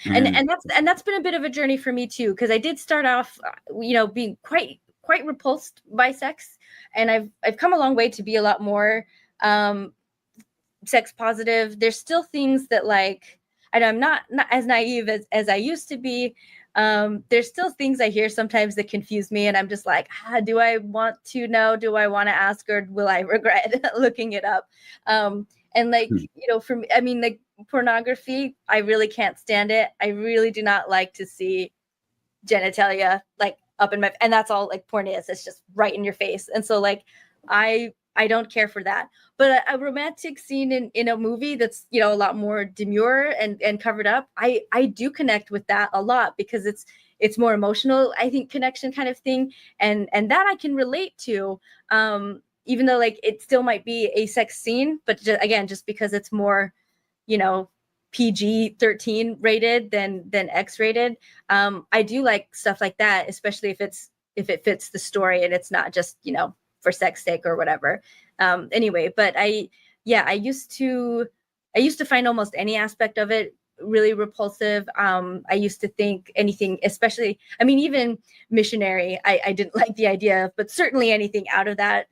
And that's been a bit of a journey for me too, because I did start off, you know, being quite repulsed by sex, and I've come a long way to be a lot more sex positive. There's still things that like, and I'm not as naive as I used to be. There's still things I hear sometimes that confuse me, and I'm just like, do I want to know? Do I want to ask, or will I regret looking it up? And like, you know, for me, I mean, like pornography, I really can't stand it. I really do not like to see genitalia like up in my, and that's all like porn is. It's just right in your face. And so like, I don't care for that. But a romantic scene in a movie that's, you know, a lot more demure and covered up, I do connect with that a lot because it's more emotional, I think, connection kind of thing. And that I can relate to, even though like it still might be a sex scene, but again, just because it's more, you know, PG-13 rated than X rated. I do like stuff like that, especially if it fits the story and it's not just, for sex sake or whatever. Anyway, but I used to find almost any aspect of it really repulsive. I used to think anything, especially, even missionary, I didn't like the idea of, but certainly anything out of that,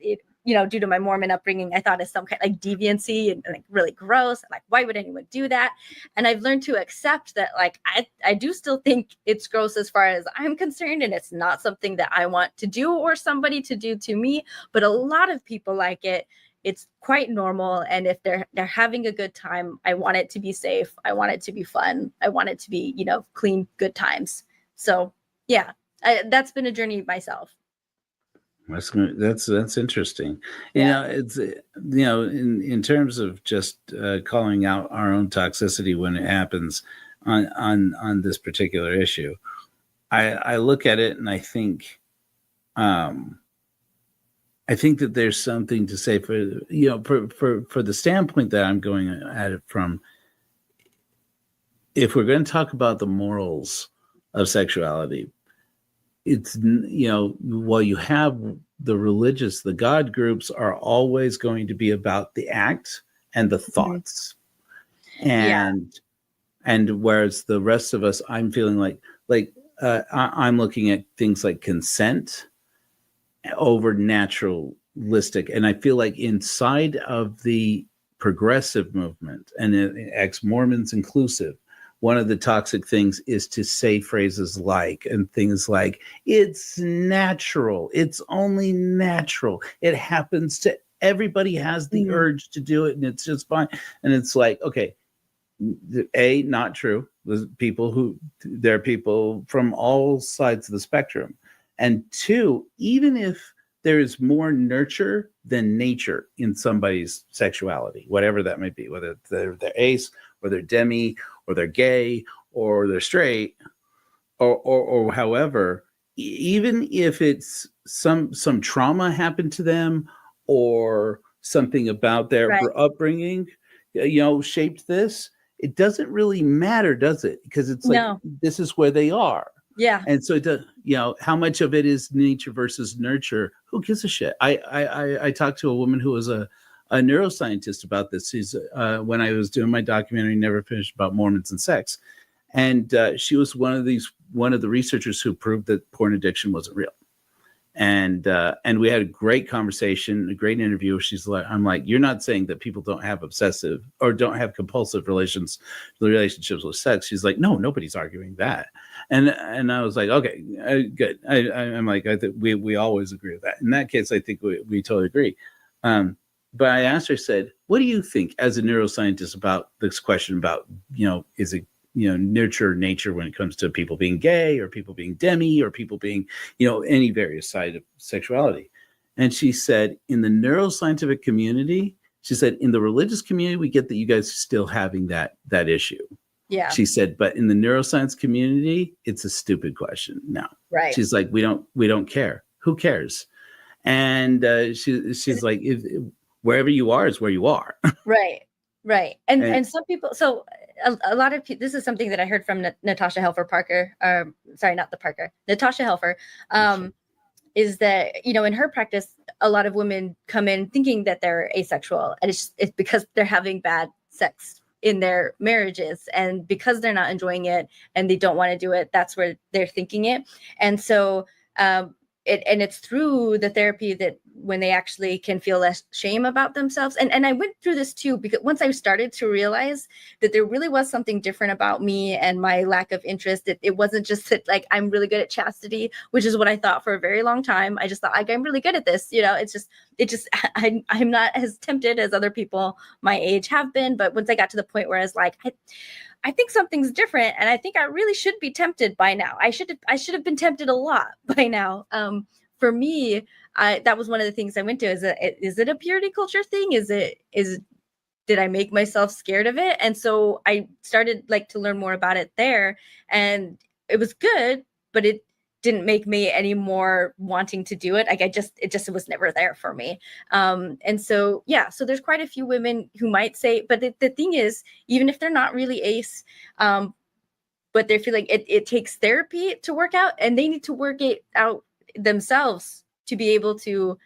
due to my Mormon upbringing, I thought of some kind of like deviancy and like really gross. Like, why would anyone do that? And I've learned to accept that, like, I do still think it's gross as far as I'm concerned, and it's not something that I want to do or somebody to do to me. But a lot of people like it. It's quite normal, and if they're having a good time, I want it to be safe. I want it to be fun. I want it to be, clean, good times. So yeah, that's been a journey myself. That's interesting. Yeah. It's in terms of just calling out our own toxicity when it happens on this particular issue. I look at it and I think that there's something to say for the standpoint that I'm going at it from. If we're going to talk about the morals of sexuality, it's, while you have the religious, the God groups are always going to be about the act and the thoughts. And whereas the rest of us, I'm feeling like I'm looking at things like consent over naturalistic. And I feel like inside of the progressive movement, and ex-Mormons inclusive, one of the toxic things is to say phrases like, and things like, it's natural. It's only natural. It happens to everybody, has the urge to do it, and it's just fine. And it's like, okay, A, not true. There are people from all sides of the spectrum. And two, even if there is more nurture than nature in somebody's sexuality, whatever that might be, whether they're ace or they're demi or they're gay or they're straight or however, even if it's some trauma happened to them or something about their upbringing, shaped this, it doesn't really matter, does it? Because it's like, this is where they are. Yeah. And so, how much of it is nature versus nurture? Who gives a shit? I talked to a woman who was a neuroscientist about this. She's when I was doing my documentary, Never Finished, about Mormons and sex. And she was one of the researchers who proved that porn addiction wasn't real. And we had a great conversation, a great interview. I'm like, you're not saying that people don't have obsessive or don't have compulsive relationships with sex. She's like, no, nobody's arguing that. And I was like, okay, good. I'm like, I think we always agree with that. In that case, I think we totally agree. But I asked her, I said, what do you think as a neuroscientist about this question about, is it, nurture or nature when it comes to people being gay or people being demi or people being, any various side of sexuality? And she said, in the neuroscientific community, she said, in the religious community, we get that you guys are still having that issue. Yeah. She said, but in the neuroscience community, it's a stupid question now. Right. She's like, we don't care. Who cares? And she's like, wherever you are is where you are. Right. And some people, so a lot of people, this is something that I heard from Natasha Helfer-Parker, Natasha Helfer, is that, in her practice, a lot of women come in thinking that they're asexual, and it's because they're having bad sex in their marriages, and because they're not enjoying it and they don't want to do it, that's where they're thinking it. And so it's through the therapy that when they actually can feel less shame about themselves. And I went through this too, because once I started to realize that there really was something different about me and my lack of interest, it wasn't just that, like, I'm really good at chastity, which is what I thought for a very long time. I just thought, like, I'm really good at this. I'm not as tempted as other people my age have been. But once I got to the point where I was like, I think something's different, and I think I really should be tempted by now. I should have been tempted a lot by now. For me, that was one of the things I went to. Is it a purity culture thing? Did I make myself scared of it? And so I started to learn more about it there, and it was good, but didn't make me any more wanting to do it. Like it was never there for me. And so, yeah, so there's quite a few women who might say, but the thing is, even if they're not really ace, but they feel like it takes therapy to work out, and they need to work it out themselves to be able to,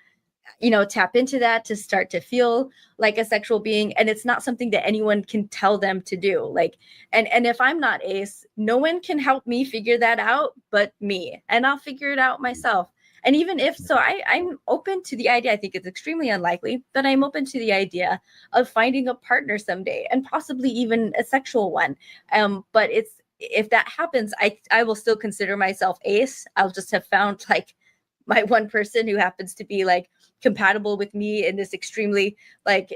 tap into that, to start to feel like a sexual being. And it's not something that anyone can tell them to do. Like, and if I'm not ace, no one can help me figure that out but me, and I'll figure it out myself. And even if so, I'm open to the idea. I think it's extremely unlikely, but I'm open to the idea of finding a partner someday, and possibly even a sexual one. But if that happens, I will still consider myself ace. I'll just have found like my one person who happens to be like compatible with me in this extremely like,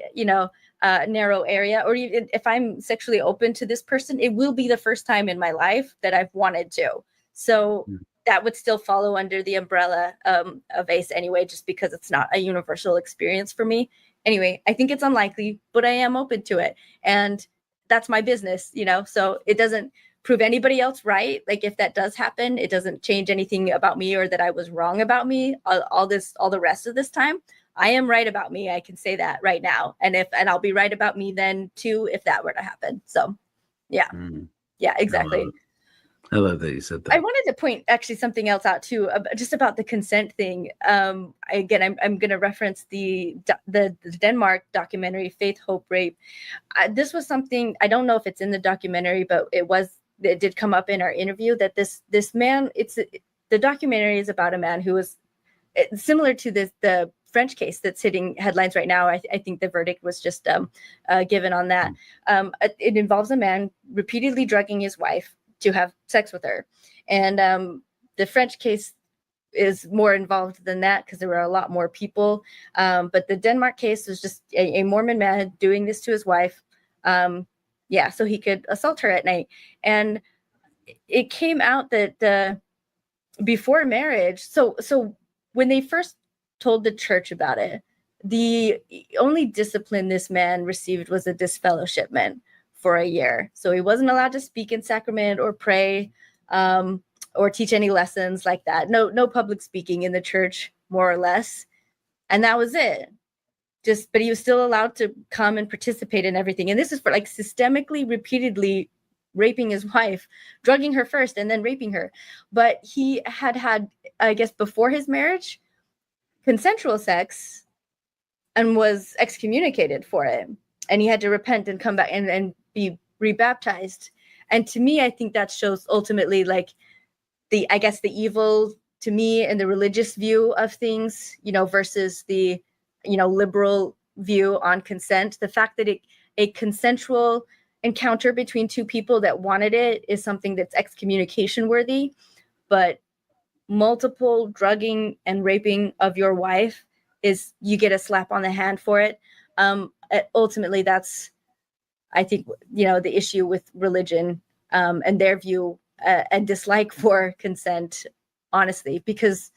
narrow area. Or even if I'm sexually open to this person, it will be the first time in my life that I've wanted to. So that would still follow under the umbrella of ace anyway, just because it's not a universal experience for me. Anyway, I think it's unlikely, but I am open to it. And that's my business, so it doesn't prove anybody else right. Like if that does happen, it doesn't change anything about me, or that I was wrong about me all the rest of this time. I am right about me. I can say that right now. And I'll be right about me then too, if that were to happen. So yeah. Yeah, exactly. I love that you said that. I wanted to point actually something else out too, just about the consent thing. Again, I'm going to reference the Denmark documentary, Faith, Hope, Rape. This was something, I don't know if it's in the documentary, but it did come up in our interview, that this man, the documentary is about a man who was similar to the French case that's hitting headlines right now. I think the verdict was just given on that. It involves a man repeatedly drugging his wife to have sex with her. And the French case is more involved than that, because there were a lot more people. But the Denmark case was just a Mormon man doing this to his wife. So he could assault her at night. And it came out that before marriage, so when they first told the church about it, the only discipline this man received was a disfellowshipment for a year. So he wasn't allowed to speak in sacrament or pray, or teach any lessons like that. No public speaking in the church, more or less. And that was it. But he was still allowed to come and participate in everything. And this is for like systemically, repeatedly raping his wife, drugging her first and then raping her. But he had, I guess, before his marriage, consensual sex, and was excommunicated for it. And he had to repent and come back and be rebaptized. And to me, I think that shows ultimately like the evil to me and the religious view of things, versus the, liberal view on consent. The fact that a consensual encounter between two people that wanted it is something that's excommunication worthy, but multiple drugging and raping of your wife is, you get a slap on the hand for it. Ultimately, that's, I think, the issue with religion, and their view and dislike for consent, honestly, because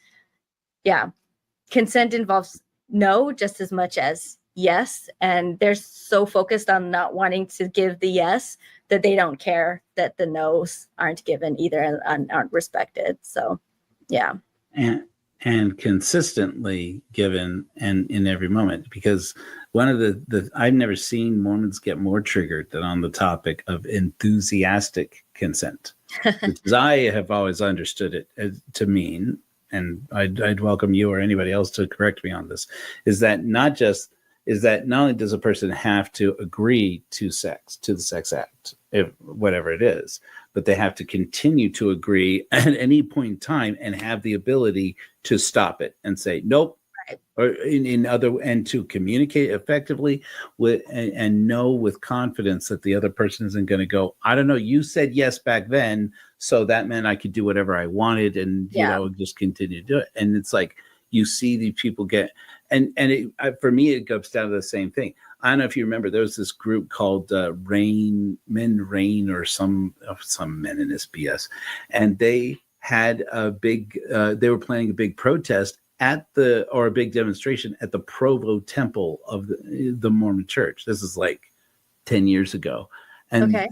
consent involves no just as much as yes. And they're so focused on not wanting to give the yes that they don't care that the no's aren't given either and aren't respected. So, yeah. And consistently given and in every moment, because one of the I've never seen Mormons get more triggered than on the topic of enthusiastic consent, which is, I have always understood it to mean, and I'd welcome you or anybody else to correct me on this, is that not only does a person have to agree to the sex act, if whatever it is, but they have to continue to agree at any point in time and have the ability to stop it and say nope, right. Or and to communicate effectively with and know with confidence that the other person isn't going to go, I don't know, you said yes back then, so that meant I could do whatever I wanted, and just continue to do it. And it's like, you see these people get, and for me, it goes down to the same thing. I don't know if you remember, there was this group called Men Reign, or some men in this BS, and they had a big, they were planning a big protest or a big demonstration at the Provo Temple of the Mormon Church. This is like 10 years ago, and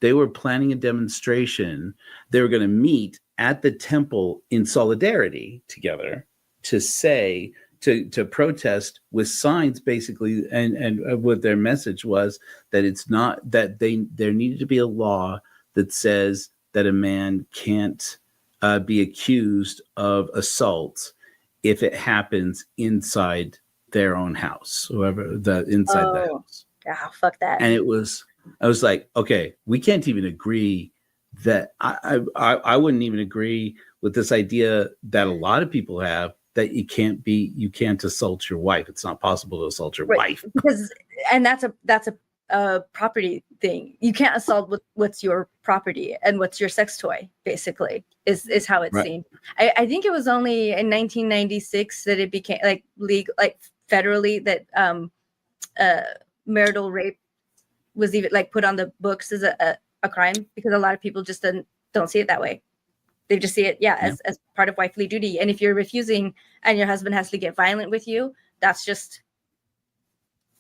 they they were planning a demonstration. They were going to meet at the temple in solidarity together to say, to protest with signs, basically, and what their message was, that it's not, that there needed to be a law that says that a man can't be accused of assault if it happens inside their own house, whoever the inside the house. Yeah, fuck that. And I was like, okay, we can't even agree that I wouldn't even agree with this idea that a lot of people have, that you can't assault your wife. It's not possible to assault your wife. And that's a property thing. You can't assault what's your property and what's your sex toy, basically, is how it's seen. I think it was only in 1996 that it became like legal, like federally, that marital rape was even like put on the books as a crime, because a lot of people just don't see it that way. They just see it, as part of wifely duty. And if you're refusing and your husband has to get violent with you, that's just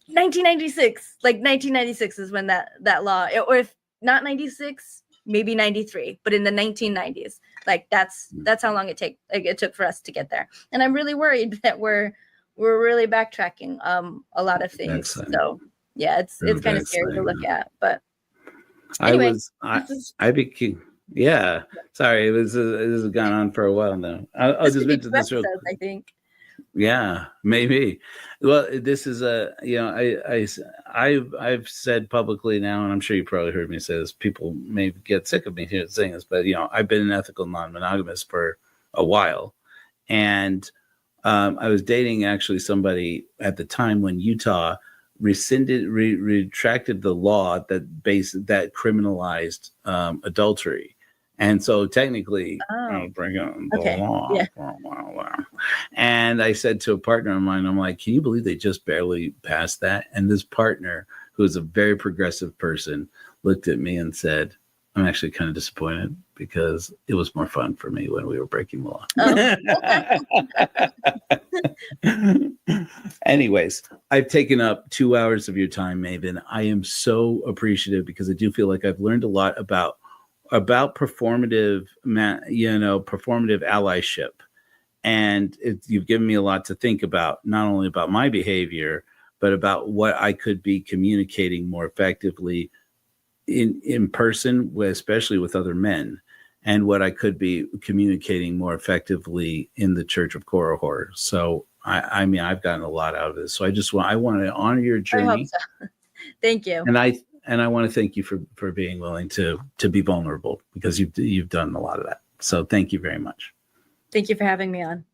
1996. Like 1996 is when that law, or if not 96, maybe 93, but in the 1990s, like that's how long it took for us to get there. And I'm really worried that we're really backtracking a lot of things. So yeah, it's kind of scary to look at. But anyway, I became. Yeah, sorry, this has gone on for a while now. I'll just mention this real quick. I think. Yeah, maybe. Well, this is I've said publicly now, and I'm sure you probably heard me say this. People may get sick of me saying this, but I've been an ethical non-monogamous for a while, and I was dating actually somebody at the time when Utah retracted the law that criminalized adultery. And so technically, bring on the law. Yeah. And I said to a partner of mine, I'm like, can you believe they just barely passed that? And this partner, who is a very progressive person, looked at me and said, I'm actually kind of disappointed, because it was more fun for me when we were breaking the law. Anyways, I've taken up 2 hours of your time, Maven. I am so appreciative, because I do feel like I've learned a lot about performative, performative allyship. And you've given me a lot to think about, not only about my behavior, but about what I could be communicating more effectively in person, especially with other men, and what I could be communicating more effectively in the Church of Korihor. So I mean, I've gotten a lot out of this. So I want to honor your journey. I hope so. Thank you. And I want to thank you for being willing to be vulnerable, because you've done a lot of that. So thank you very much. Thank you for having me on.